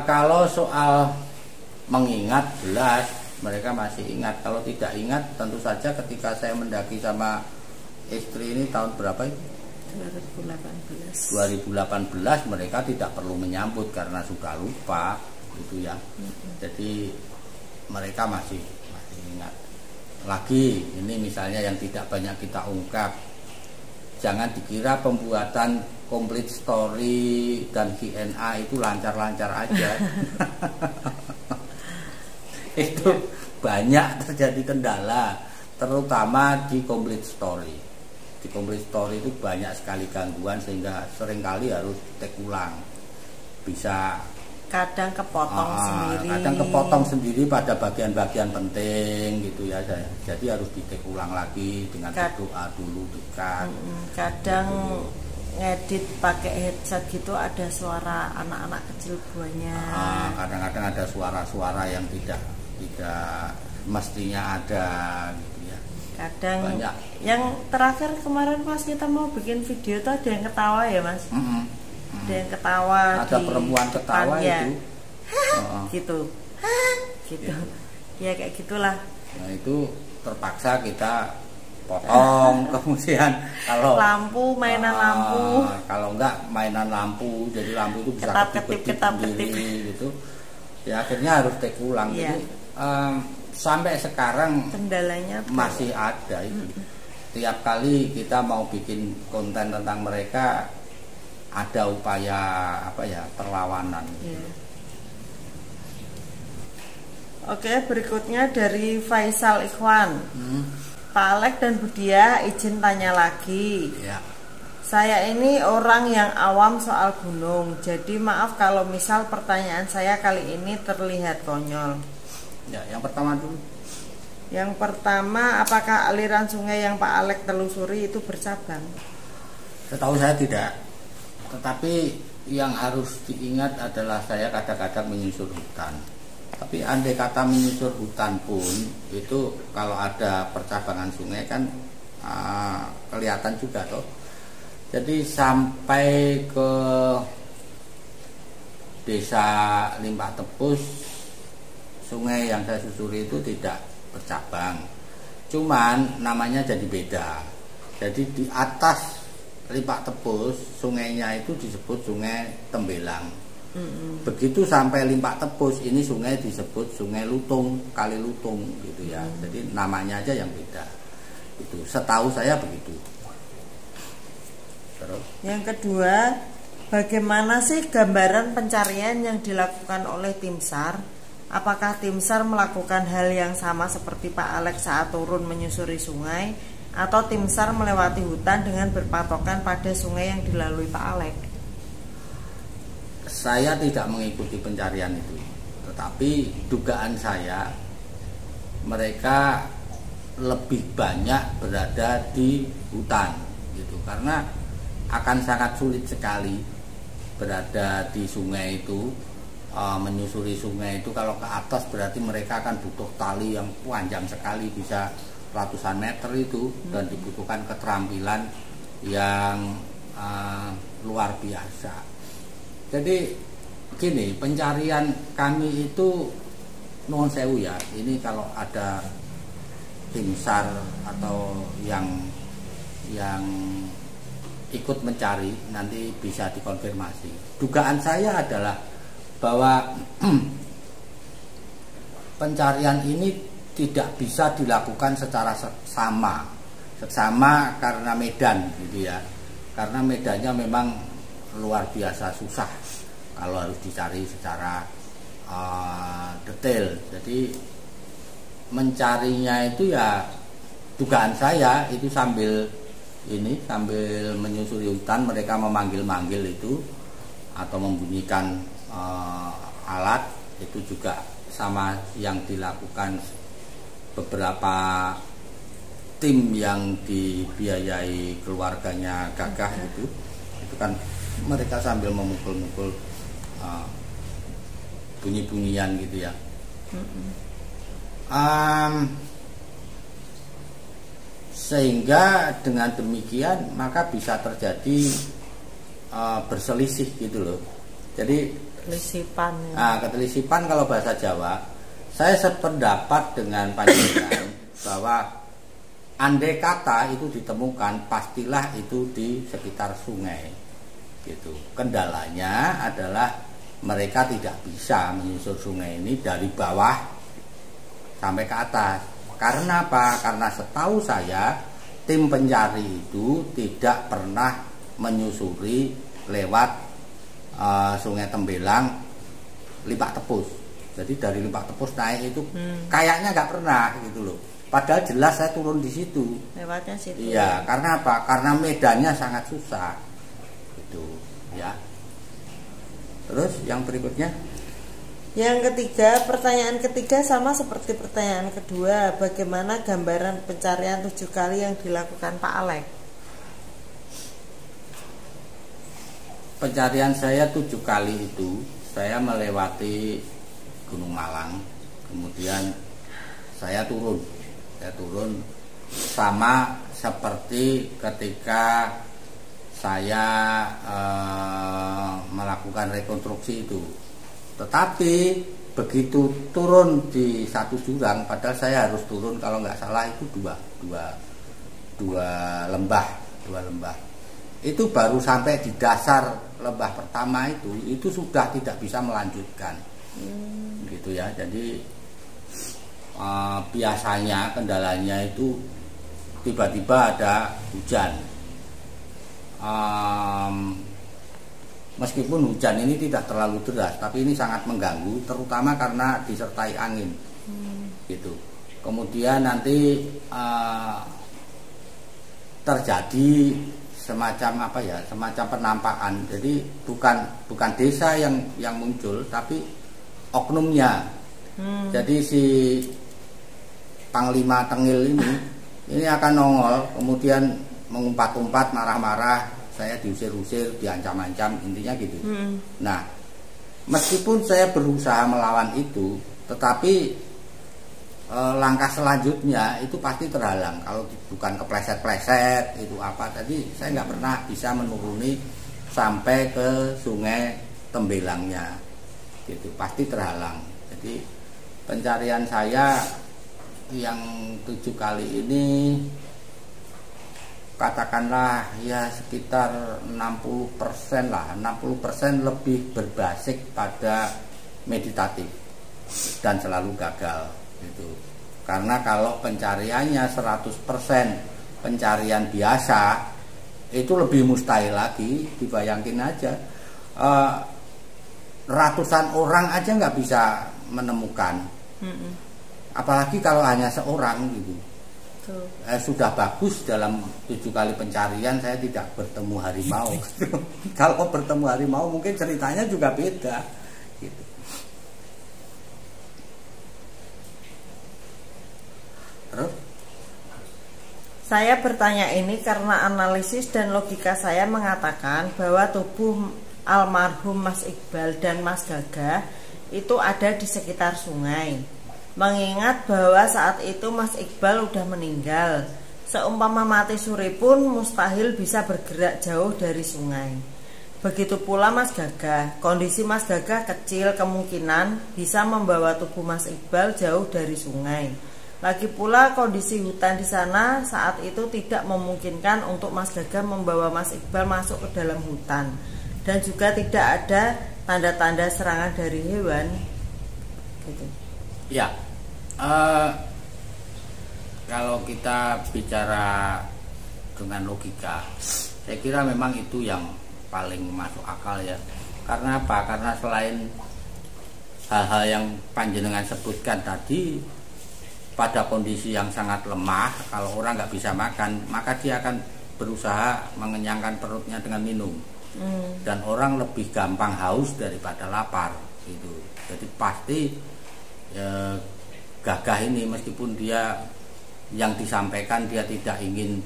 Kalau soal mengingat, jelas mereka masih ingat. Kalau tidak ingat, tentu saja ketika saya mendaki sama istri ini tahun berapa itu? 2018 mereka tidak perlu menyambut karena sudah lupa gitu ya. Jadi mereka masih ingat. Lagi ini misalnya yang tidak banyak kita ungkap, jangan dikira pembuatan complete story dan Q&A itu lancar-lancar aja. Itu banyak terjadi kendala, terutama di complete story. Di complete story itu banyak sekali gangguan sehingga seringkali harus take ulang. Bisa kadang kepotong sendiri pada bagian-bagian penting gitu ya. Jadi harus di-take ulang lagi dengan berdoa dulu dekat. Kadang ngedit pakai headset gitu ada suara anak-anak kecil buahnya. Kadang-kadang ada suara-suara yang tidak mestinya ada gitu ya. Kadang banyak. Yang terakhir kemarin pas kita mau bikin video tuh ada yang ketawa ya Mas. Ada yang ketawa, ada perempuan ketawa itu gitu gitu ya kayak gitulah. Nah itu terpaksa kita potong. Kemudian kalau lampu, mainan lampu, kalau enggak mainan lampu, jadi lampu itu bisa ketip sendiri gitu ya, akhirnya harus take ulang. Jadi sampai sekarang kendalanya masih ada itu. Tiap kali kita mau bikin konten tentang mereka ada upaya perlawanan. Oke, berikutnya dari Faisal Ikhwan. Pak Alex dan Budia, izin tanya lagi. Saya ini orang yang awam soal gunung, jadi maaf kalau misal pertanyaan saya kali ini terlihat konyol. Yang pertama dulu. Yang pertama, apakah aliran sungai yang Pak Alex telusuri itu bercabang? Setahu saya tidak. Tetapi yang harus diingat adalah saya kadang-kadang menyusur hutan. Tapi andai kata menyusur hutan pun itu kalau ada percabangan sungai kan kelihatan juga toh. Jadi sampai ke desa Limpah Tepus, sungai yang saya susuri itu tidak bercabang. Cuman namanya jadi beda. Jadi di atas Limpah Tepus sungainya itu disebut Sungai Tembelang. Begitu sampai Limpah Tepus ini sungai disebut Sungai Lutung, Kali Lutung gitu ya. Jadi namanya aja yang beda. Itu setahu saya begitu. Terus yang kedua, bagaimana sih gambaran pencarian yang dilakukan oleh tim SAR? Apakah tim SAR melakukan hal yang sama seperti Pak Alex saat turun menyusuri sungai, atau tim SAR melewati hutan dengan berpatokan pada sungai yang dilalui Pak Alex? Saya tidak mengikuti pencarian itu, tetapi dugaan saya mereka lebih banyak berada di hutan gitu, karena akan sangat sulit sekali berada di sungai itu. Menyusuri sungai itu kalau ke atas berarti mereka akan butuh tali yang panjang sekali, bisa ratusan meter itu, dan dibutuhkan keterampilan yang luar biasa. Jadi gini, pencarian kami itu nuwun sewu ya, ini kalau ada tim SAR atau yang ikut mencari nanti bisa dikonfirmasi. Dugaan saya adalah bahwa pencarian ini tidak bisa dilakukan secara sama karena medan gitu ya, karena medannya memang luar biasa susah kalau harus dicari secara detail. Jadi mencarinya itu ya dugaan saya itu sambil menyusuri hutan mereka memanggil-manggil itu atau membunyikan alat itu juga sama yang dilakukan beberapa tim yang dibiayai keluarganya Gagah itu kan mereka sambil memukul-mukul bunyi-bunyian gitu ya. Sehingga dengan demikian maka bisa terjadi berselisih gitu loh. Jadi ketelisipan ya. Nah, ketelisipan kalau bahasa Jawa, saya sependapat dengan panjenengan bahwa andai kata itu ditemukan, pastilah itu di sekitar sungai gitu. Kendalanya adalah mereka tidak bisa menyusur sungai ini dari bawah sampai ke atas. Karena apa? Karena setahu saya tim pencari itu tidak pernah menyusuri lewat Sungai Tembelang Lipak Tepus. Jadi dari Lipak Tepus naik itu kayaknya nggak pernah gitu loh. Padahal jelas saya turun di situ. Lewatnya situ. Iya, karena apa? Karena medannya sangat susah. Gitu, ya. Terus yang berikutnya? Yang ketiga, pertanyaan ketiga sama seperti pertanyaan kedua. Bagaimana gambaran pencarian 7 kali yang dilakukan Pak Alex? Pencarian saya 7 kali itu, saya melewati Gunung Malang, kemudian saya turun sama seperti ketika saya melakukan rekonstruksi itu. Tetapi begitu turun di satu jurang, padahal saya harus turun kalau nggak salah itu dua lembah. Itu baru sampai di dasar lembah pertama itu sudah tidak bisa melanjutkan. Gitu ya. Jadi biasanya kendalanya itu tiba-tiba ada hujan. Meskipun hujan ini tidak terlalu deras, tapi ini sangat mengganggu, terutama karena disertai angin, gitu. Kemudian nanti terjadi semacam apa ya, semacam penampakan. Jadi bukan desa yang muncul, tapi oknumnya. Jadi si Panglima Tengil ini akan nongol, kemudian mengumpat-umpat, marah-marah. Saya diusir-usir, diancam-ancam, intinya gitu. Nah, meskipun saya berusaha melawan itu, tetapi langkah selanjutnya itu pasti terhalang. Kalau bukan kepleset-pleset, itu apa tadi, saya nggak pernah bisa menuruni sampai ke Sungai Tembelangnya, gitu. Pasti terhalang. Jadi pencarian saya yang 7 kali ini, katakanlah ya sekitar 60% lah, 60% lebih berbasis pada meditatif dan selalu gagal gitu. Karena kalau pencariannya 100% pencarian biasa itu lebih mustahil lagi. Dibayangin aja, ratusan orang aja nggak bisa menemukan, apalagi kalau hanya seorang gitu. Sudah bagus dalam 7 kali pencarian saya tidak bertemu harimau. Kalau bertemu harimau mungkin ceritanya juga beda gitu. Terus saya bertanya ini karena analisis dan logika saya mengatakan bahwa tubuh almarhum Mas Iqbal dan Mas Gagah itu ada di sekitar sungai. Mengingat bahwa saat itu Mas Iqbal udah meninggal, seumpama mati suri pun mustahil bisa bergerak jauh dari sungai. Begitu pula Mas Gagah, kondisi Mas Gagah kecil, kemungkinan bisa membawa tubuh Mas Iqbal jauh dari sungai. Lagi pula kondisi hutan di sana saat itu tidak memungkinkan untuk Mas Gagah membawa Mas Iqbal masuk ke dalam hutan. Dan juga tidak ada tanda-tanda serangan dari hewan gitu. Ya, kalau kita bicara dengan logika, saya kira memang itu yang paling masuk akal ya. Karena apa? Karena selain hal-hal yang panjenengan sebutkan tadi, pada kondisi yang sangat lemah, kalau orang nggak bisa makan, maka dia akan berusaha mengenyangkan perutnya dengan minum. Dan orang lebih gampang haus daripada lapar gitu. Jadi pasti Gagah ini meskipun dia yang disampaikan dia tidak ingin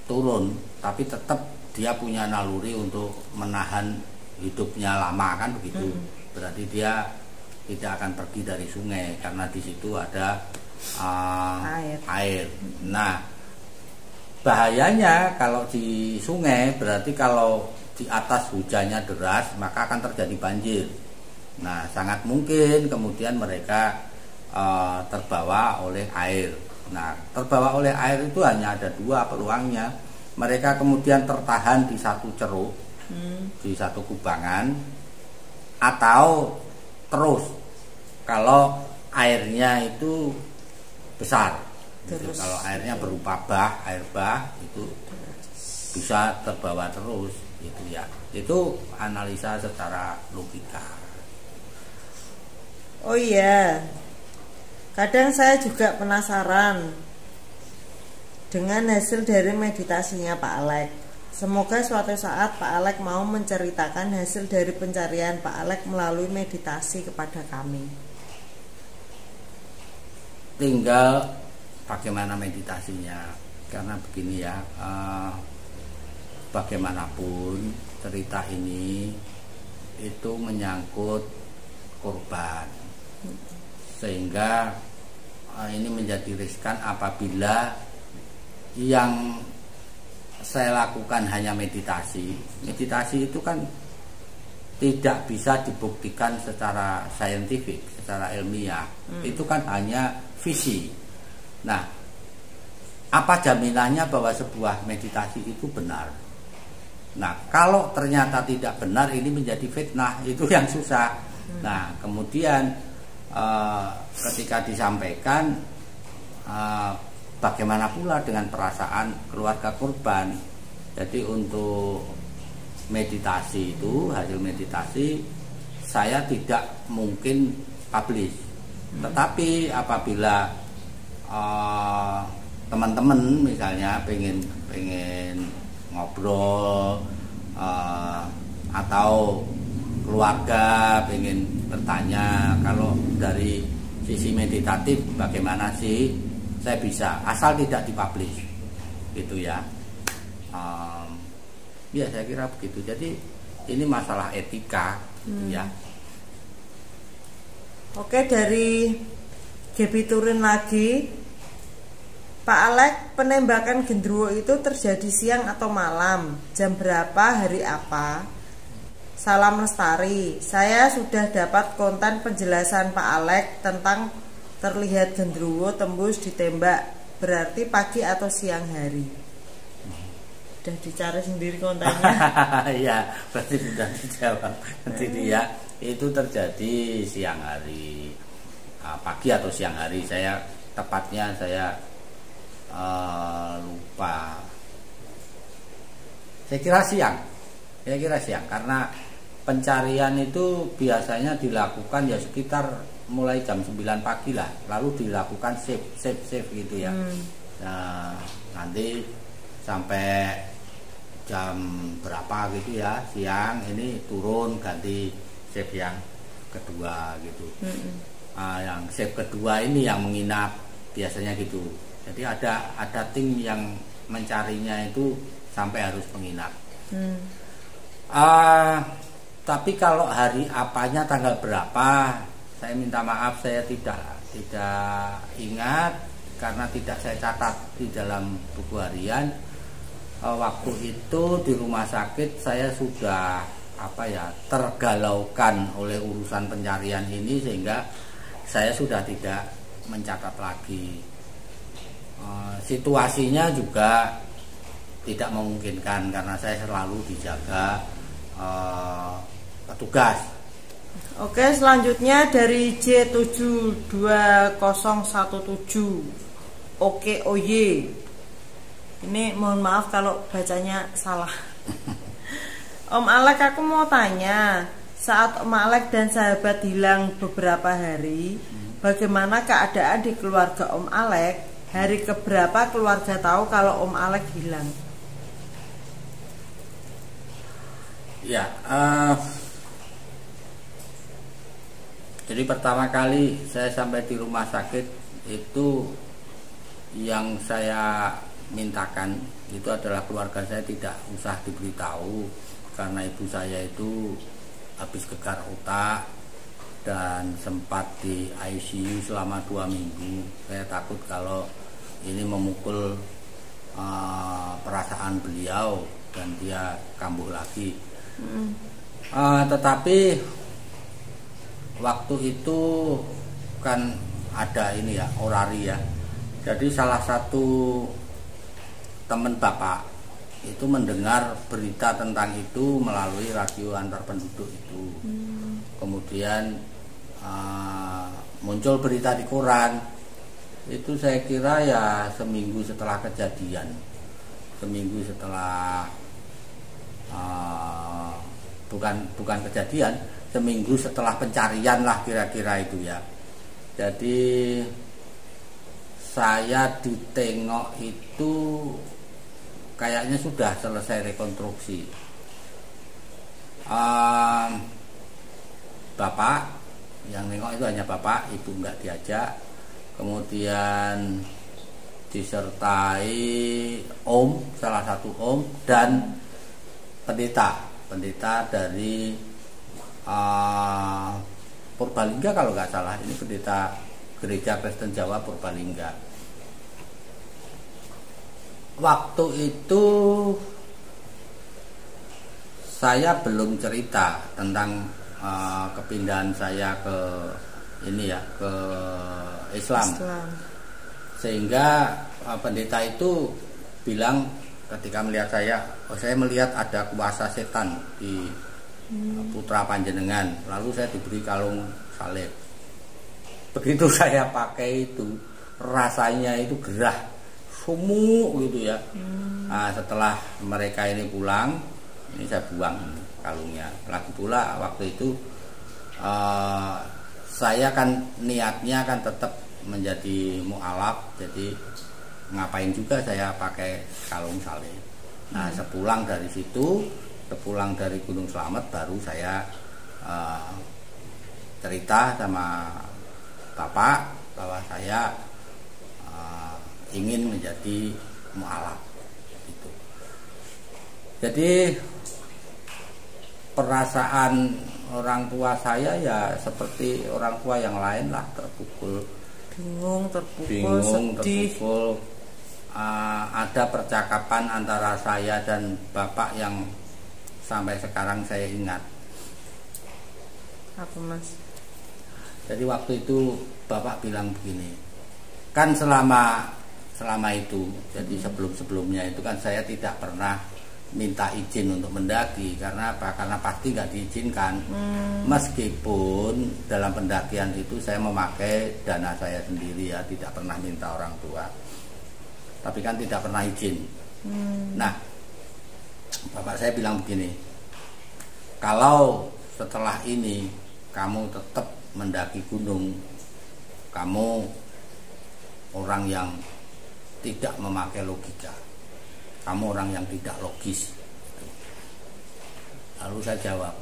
turun, tapi tetap dia punya naluri untuk menahan hidupnya lama kan begitu. Berarti dia tidak akan pergi dari sungai karena di situ ada air. Nah, bahayanya kalau di sungai berarti kalau di atas hujannya deras maka akan terjadi banjir. Nah, sangat mungkin kemudian mereka terbawa oleh air. Nah, terbawa oleh air itu hanya ada dua peluangnya. Mereka kemudian tertahan di satu ceruk, di satu kubangan, atau terus kalau airnya itu besar. Gitu. Kalau airnya berupa air bah itu bisa terbawa terus, gitu ya. Itu analisa secara logika. Oh iya. Kadang saya juga penasaran dengan hasil dari meditasinya Pak Alex. Semoga suatu saat Pak Alex mau menceritakan hasil dari pencarian Pak Alex melalui meditasi kepada kami. Tinggal bagaimana meditasinya. Karena begini ya, bagaimanapun cerita ini itu menyangkut korban, sehingga ini menjadi riskan apabila yang saya lakukan hanya meditasi. Meditasi itu kan tidak bisa dibuktikan secara saintifik, secara ilmiah. Itu kan hanya visi. Nah, apa jaminannya bahwa sebuah meditasi itu benar? Nah, kalau ternyata tidak benar, ini menjadi fitnah, itu yang susah. Nah, kemudian ketika disampaikan, bagaimana pula dengan perasaan keluarga korban. Jadi untuk meditasi itu, hasil meditasi saya tidak mungkin publish. Tetapi apabila teman-teman misalnya pengen ngobrol, atau keluarga pengen bertanya, kalau dari sisi meditatif bagaimana sih, saya bisa, asal tidak dipublish, gitu ya. Ya saya kira begitu. Jadi ini masalah etika, ya. Oke, dari Gebi Turin lagi, Pak Alex, penembakan genderuwo itu terjadi siang atau malam? Jam berapa? Hari apa? Salam Lestari. Saya sudah dapat konten penjelasan Pak Alex tentang terlihat genderuwo tembus ditembak. Berarti pagi atau siang hari? Sudah dicari sendiri kontennya. Ya, berarti sudah dijawab. Jadi ya, itu terjadi siang hari, pagi atau siang hari. Saya tepatnya lupa. Saya kira siang karena pencarian itu biasanya dilakukan ya sekitar mulai jam 9 pagi lah, lalu dilakukan save gitu ya. Nah, nanti sampai jam berapa gitu ya, siang ini turun ganti save yang kedua gitu. Yang save kedua ini yang menginap biasanya gitu. Jadi ada tim yang mencarinya itu sampai harus menginap. Tapi kalau hari apanya, tanggal berapa, saya minta maaf, saya tidak ingat karena tidak saya catat di dalam buku harian. Waktu itu di rumah sakit saya sudah tergalaukan oleh urusan pencarian ini sehingga saya sudah tidak mencatat lagi. Situasinya juga tidak memungkinkan karena saya selalu dijaga petugas. Oke, selanjutnya dari J72017. Oke, oye. Ini mohon maaf kalau bacanya salah. Om Alex, aku mau tanya, saat Om Alex dan sahabat hilang beberapa hari, bagaimana keadaan di keluarga Om Alex? Hari keberapa keluarga tahu kalau Om Alex hilang? Ya, jadi pertama kali saya sampai di rumah sakit itu yang saya mintakan itu adalah keluarga saya tidak usah diberitahu karena ibu saya itu habis gegar otak dan sempat di ICU selama 2 minggu. Saya takut kalau ini memukul perasaan beliau dan dia kambuh lagi. Tetapi waktu itu kan ada ini ya, orari ya. Jadi salah satu teman bapak itu mendengar berita tentang itu melalui radio antar penduduk itu. Kemudian muncul berita di koran. Itu saya kira ya seminggu setelah kejadian, seminggu setelah bukan kejadian, seminggu setelah pencarian lah kira-kira itu ya. Jadi saya ditengok itu kayaknya sudah selesai rekonstruksi. Bapak yang nengok itu hanya bapak, ibu nggak diajak. Kemudian disertai om, salah satu om, dan pendeta dari Purbalingga kalau nggak salah. Ini pendeta Gereja Kristen Jawa Purbalingga. Waktu itu saya belum cerita tentang kepindahan saya ke ini ya, ke Islam. Sehingga pendeta itu bilang ketika melihat saya, saya melihat ada kuasa setan di putra panjenengan. Lalu saya diberi kalung salib. Begitu saya pakai itu, rasanya itu gerah, sumuk gitu ya. Nah, setelah mereka ini pulang, ini saya buang kalungnya. Lagi pula waktu itu saya kan niatnya kan tetap menjadi mu'alaf, jadi ngapain juga saya pakai kalung salib. Nah, sepulang dari situ, sepulang dari Gunung Slamet, baru saya cerita sama bapak bahwa saya ingin menjadi mu'alaf gitu. Jadi perasaan orang tua saya ya seperti orang tua yang lain lah, terpukul, bingung, sedih. terpukul. Ada percakapan antara saya dan bapak yang sampai sekarang saya ingat. Apa mas? Jadi waktu itu bapak bilang begini, kan selama itu, jadi sebelumnya itu kan saya tidak pernah minta izin untuk mendaki. Karena apa? Karena pasti nggak diizinkan. Meskipun dalam pendakian itu saya memakai dana saya sendiri ya, tidak pernah minta orang tua, tapi kan tidak pernah izin. Nah, bapak saya bilang begini, kalau setelah ini kamu tetap mendaki gunung, kamu orang yang tidak memakai logika, kamu orang yang tidak logis. Lalu saya jawab,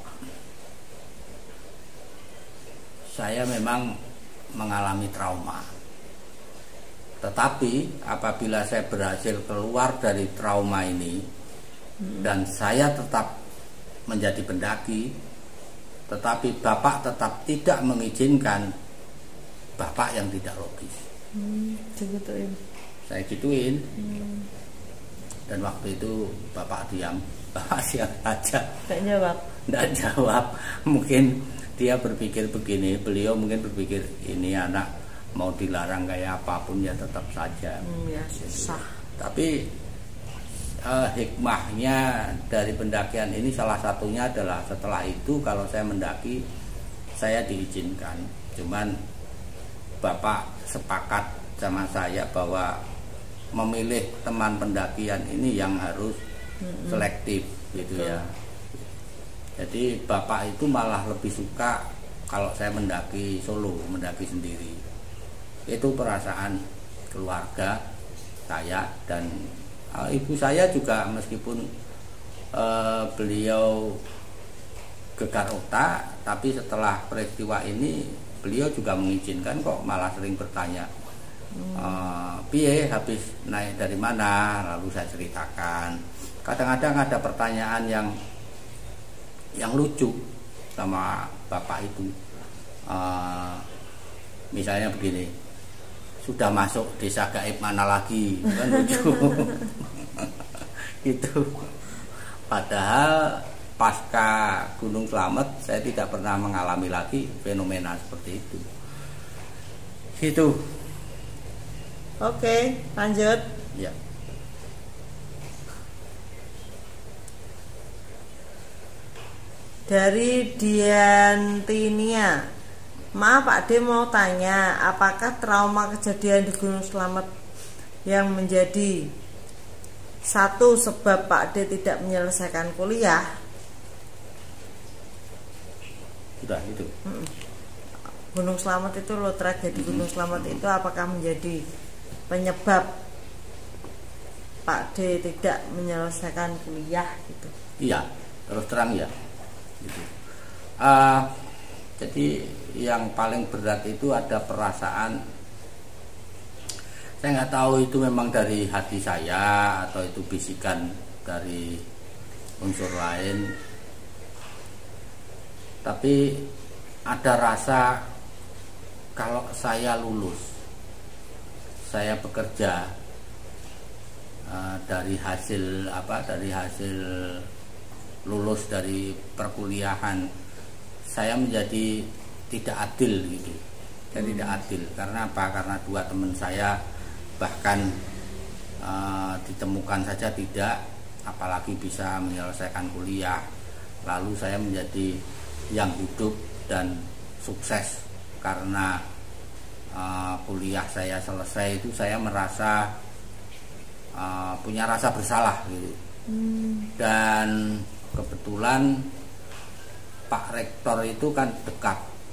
saya memang mengalami trauma, tetapi apabila saya berhasil keluar dari trauma ini dan saya tetap menjadi pendaki, tetapi bapak tetap tidak mengizinkan, bapak yang tidak logis. Saya gituin. Dan waktu itu bapak diam, bapak siap aja. Nggak jawab. Mungkin dia berpikir begini, beliau mungkin berpikir ini anak mau dilarang kayak apapun ya tetap saja. Ya susah. Tapi hikmahnya dari pendakian ini salah satunya adalah setelah itu kalau saya mendaki saya diizinkan. Cuman bapak sepakat sama saya bahwa memilih teman pendakian ini yang harus selektif gitu ya. Jadi bapak itu malah lebih suka kalau saya mendaki solo, mendaki sendiri. Itu perasaan keluarga saya. Dan ibu saya juga, meskipun beliau gegar otak, tapi setelah peristiwa ini beliau juga mengizinkan kok, malah sering bertanya, piye habis naik dari mana. Lalu saya ceritakan. Kadang-kadang ada pertanyaan yang lucu sama bapak itu. Misalnya begini, sudah masuk desa gaib mana lagi, kan lucu. Gitu. Padahal pasca Gunung Slamet saya tidak pernah mengalami lagi fenomena seperti itu. Gitu. Oke, lanjut. Ya. Dari Diantinia, maaf Pak D mau tanya, apakah trauma kejadian di Gunung Slamet yang menjadi satu sebab Pak D tidak menyelesaikan kuliah? Sudah itu. Gunung Slamet itu loh, tragedi Gunung Slamet itu apakah menjadi penyebab Pak D tidak menyelesaikan kuliah gitu? Iya, terus terang ya. Gitu. Jadi yang paling berat itu ada perasaan, saya nggak tahu itu memang dari hati saya atau itu bisikan dari unsur lain, tapi ada rasa kalau saya lulus, saya bekerja dari hasil lulus dari perkuliahan, saya menjadi tidak adil gitu. Jadi tidak adil karena apa? Karena dua teman saya bahkan ditemukan saja tidak, apalagi bisa menyelesaikan kuliah. Lalu saya menjadi yang hidup dan sukses karena kuliah saya selesai itu saya merasa punya rasa bersalah gitu. Dan kebetulan Pak Rektor itu kan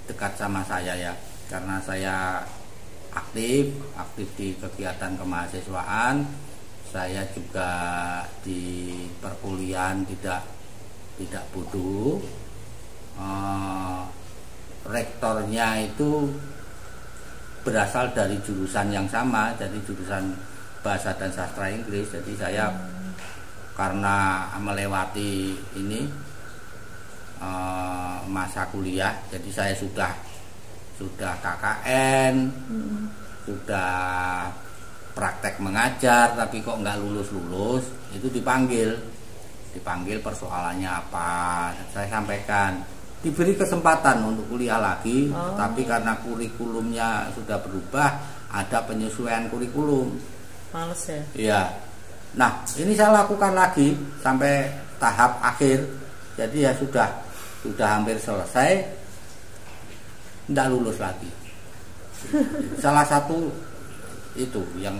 dekat sama saya ya, karena saya aktif di kegiatan kemahasiswaan, saya juga di perkuliahan tidak bodoh. Rektornya itu berasal dari jurusan yang sama, jadi jurusan bahasa dan sastra Inggris. Jadi saya karena melewati ini masa kuliah, jadi saya sudah KKN, sudah praktek mengajar, tapi kok nggak lulus, itu dipanggil persoalannya apa, saya sampaikan, diberi kesempatan untuk kuliah lagi, tapi karena kurikulumnya sudah berubah, ada penyesuaian kurikulum. Males ya? Iya. Nah, ini saya lakukan lagi sampai tahap akhir. Jadi ya sudah hampir selesai, tidak lulus lagi. Salah satu itu yang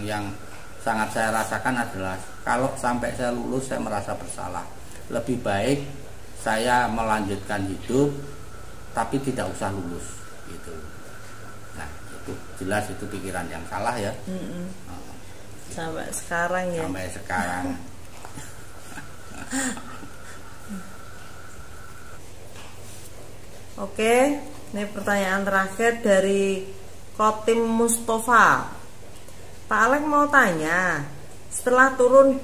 sangat saya rasakan adalah kalau sampai saya lulus saya merasa bersalah. Lebih baik saya melanjutkan hidup tapi tidak usah lulus gitu. Nah, itu jelas itu pikiran yang salah ya. Sampai sekarang ya. Sampai sekarang. Oke, ini pertanyaan terakhir dari Kotim Mustafa. Pak Alek mau tanya, setelah turun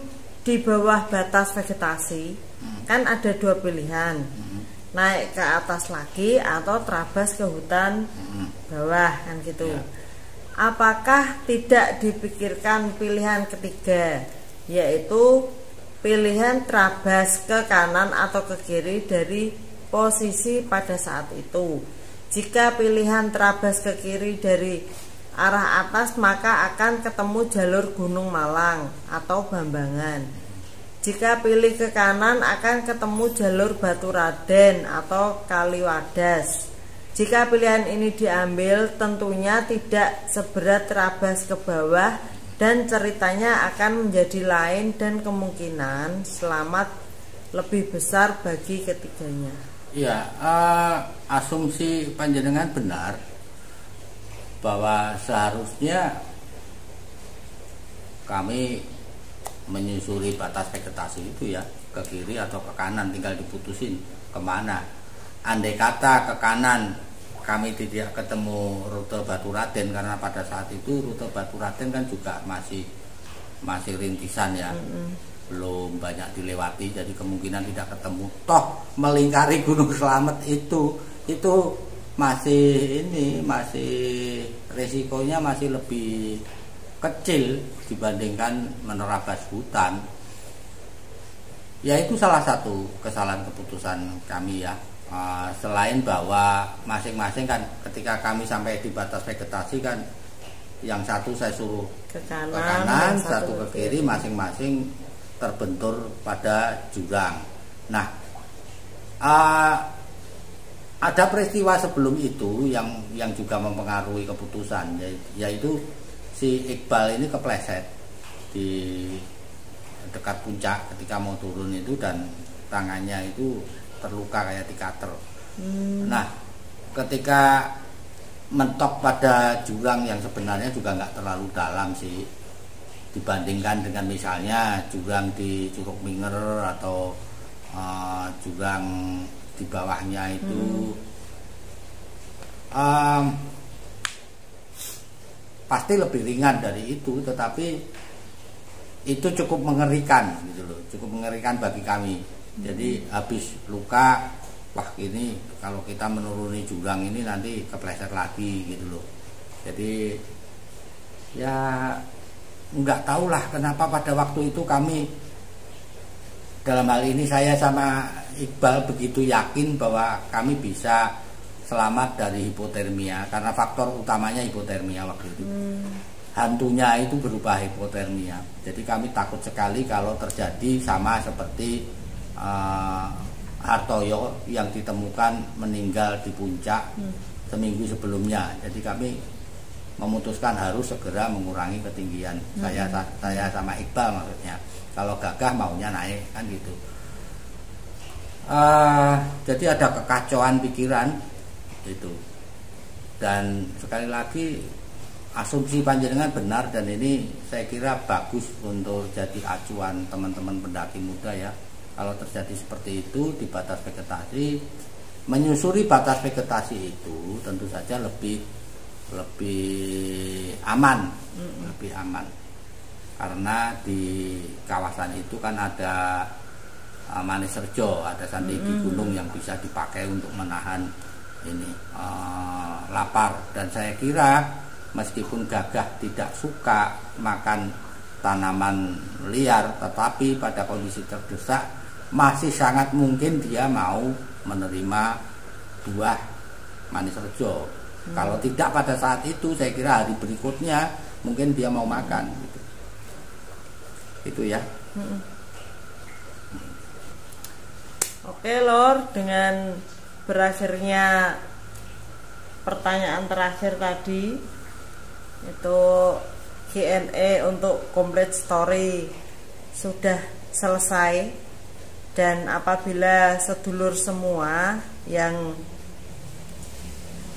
di bawah batas vegetasi, kan ada dua pilihan, naik ke atas lagi atau terabas ke hutan bawah kan gitu. Apakah tidak dipikirkan pilihan ketiga, yaitu pilihan terabas ke kanan atau ke kiri dari posisi pada saat itu? Jika pilihan terabas ke kiri dari arah atas, maka akan ketemu jalur Gunung Malang atau Bambangan. Jika pilih ke kanan, akan ketemu jalur Baturaden atau Kaliwadas. Jika pilihan ini diambil, tentunya tidak seberat terabas ke bawah dan ceritanya akan menjadi lain dan kemungkinan selamat lebih besar bagi ketiganya. Ya, asumsi panjenengan benar bahwa seharusnya kami menyusuri batas vegetasi itu ya, ke kiri atau ke kanan, tinggal diputusin kemana. Andai kata ke kanan kami tidak ketemu rute Baturaden, karena pada saat itu rute Baturaden kan juga masih rintisan ya, belum banyak dilewati, jadi kemungkinan tidak ketemu. Toh melingkari Gunung Slamet itu masih resikonya masih lebih kecil dibandingkan menerabas hutan. Ya itu salah satu kesalahan keputusan kami ya. Selain bahwa masing-masing kan ketika kami sampai di batas vegetasi kan, yang satu saya suruh ke kanan, satu ke kiri, masing-masing terbentur pada jurang. Nah, ada peristiwa sebelum itu yang juga mempengaruhi keputusan, yaitu si Iqbal ini kepleset di dekat puncak ketika mau turun itu, dan tangannya itu terluka kayak dikater. Nah, ketika mentok pada jurang yang sebenarnya juga nggak terlalu dalam sih dibandingkan dengan misalnya jurang di Curug Minger atau jurang di bawahnya itu, pasti lebih ringan dari itu, tetapi itu cukup mengerikan gitu loh, cukup mengerikan bagi kami. Jadi habis luka, wah ini kalau kita menuruni jurang ini nanti kepleset lagi gitu loh. Jadi ya nggak tahulah kenapa pada waktu itu kami, dalam hal ini saya sama Iqbal, begitu yakin bahwa kami bisa selamat dari hipotermia, karena faktor utamanya hipotermia waktu itu. Hantunya itu berupa hipotermia. Jadi kami takut sekali kalau terjadi sama seperti Hartoyo yang ditemukan meninggal di puncak seminggu sebelumnya. Jadi kami memutuskan harus segera mengurangi ketinggian. Saya sama Iqbal maksudnya. Kalau Gagah maunya naik kan gitu. Jadi ada kekacauan pikiran itu. Dan sekali lagi asumsi panjenengan benar, dan ini saya kira bagus untuk jadi acuan teman-teman pendaki muda ya. Kalau terjadi seperti itu di batas vegetasi, menyusuri batas vegetasi itu tentu saja lebih aman, lebih aman. Karena di kawasan itu kan ada Manis Rejo, ada sandigi gunung yang bisa dipakai untuk menahan ini lapar. Dan saya kira meskipun Gagah tidak suka makan tanaman liar, tetapi pada kondisi terdesak masih sangat mungkin dia mau menerima buah Manis Rejo. Kalau tidak pada saat itu, saya kira hari berikutnya mungkin dia mau makan gitu. Itu ya. Oke Lor, dengan berakhirnya pertanyaan terakhir tadi, itu Q&A untuk complete story sudah selesai. Dan apabila sedulur semua yang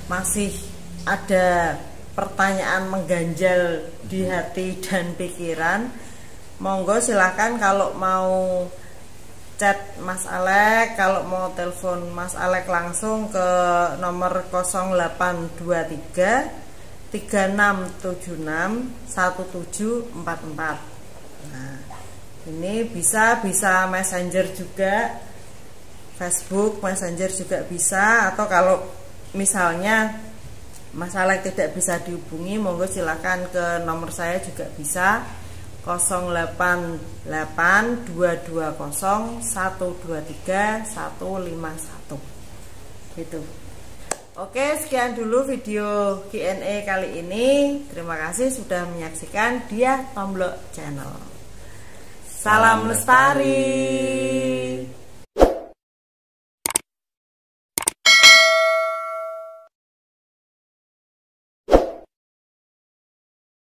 masih ada pertanyaan mengganjal di hati dan pikiran, monggo silahkan kalau mau chat Mas Alek, kalau mau telepon Mas Alek langsung ke nomor 0823 3676 1744. Nah, ini bisa Messenger juga, Facebook Messenger juga bisa, atau kalau misalnya Mas Alek tidak bisa dihubungi, monggo silakan ke nomor saya juga bisa, 088 220 123 151 gitu. Oke, sekian dulu video Q&A kali ini. Terima kasih sudah menyaksikan Diah Tomblok Channel. Salam lestari.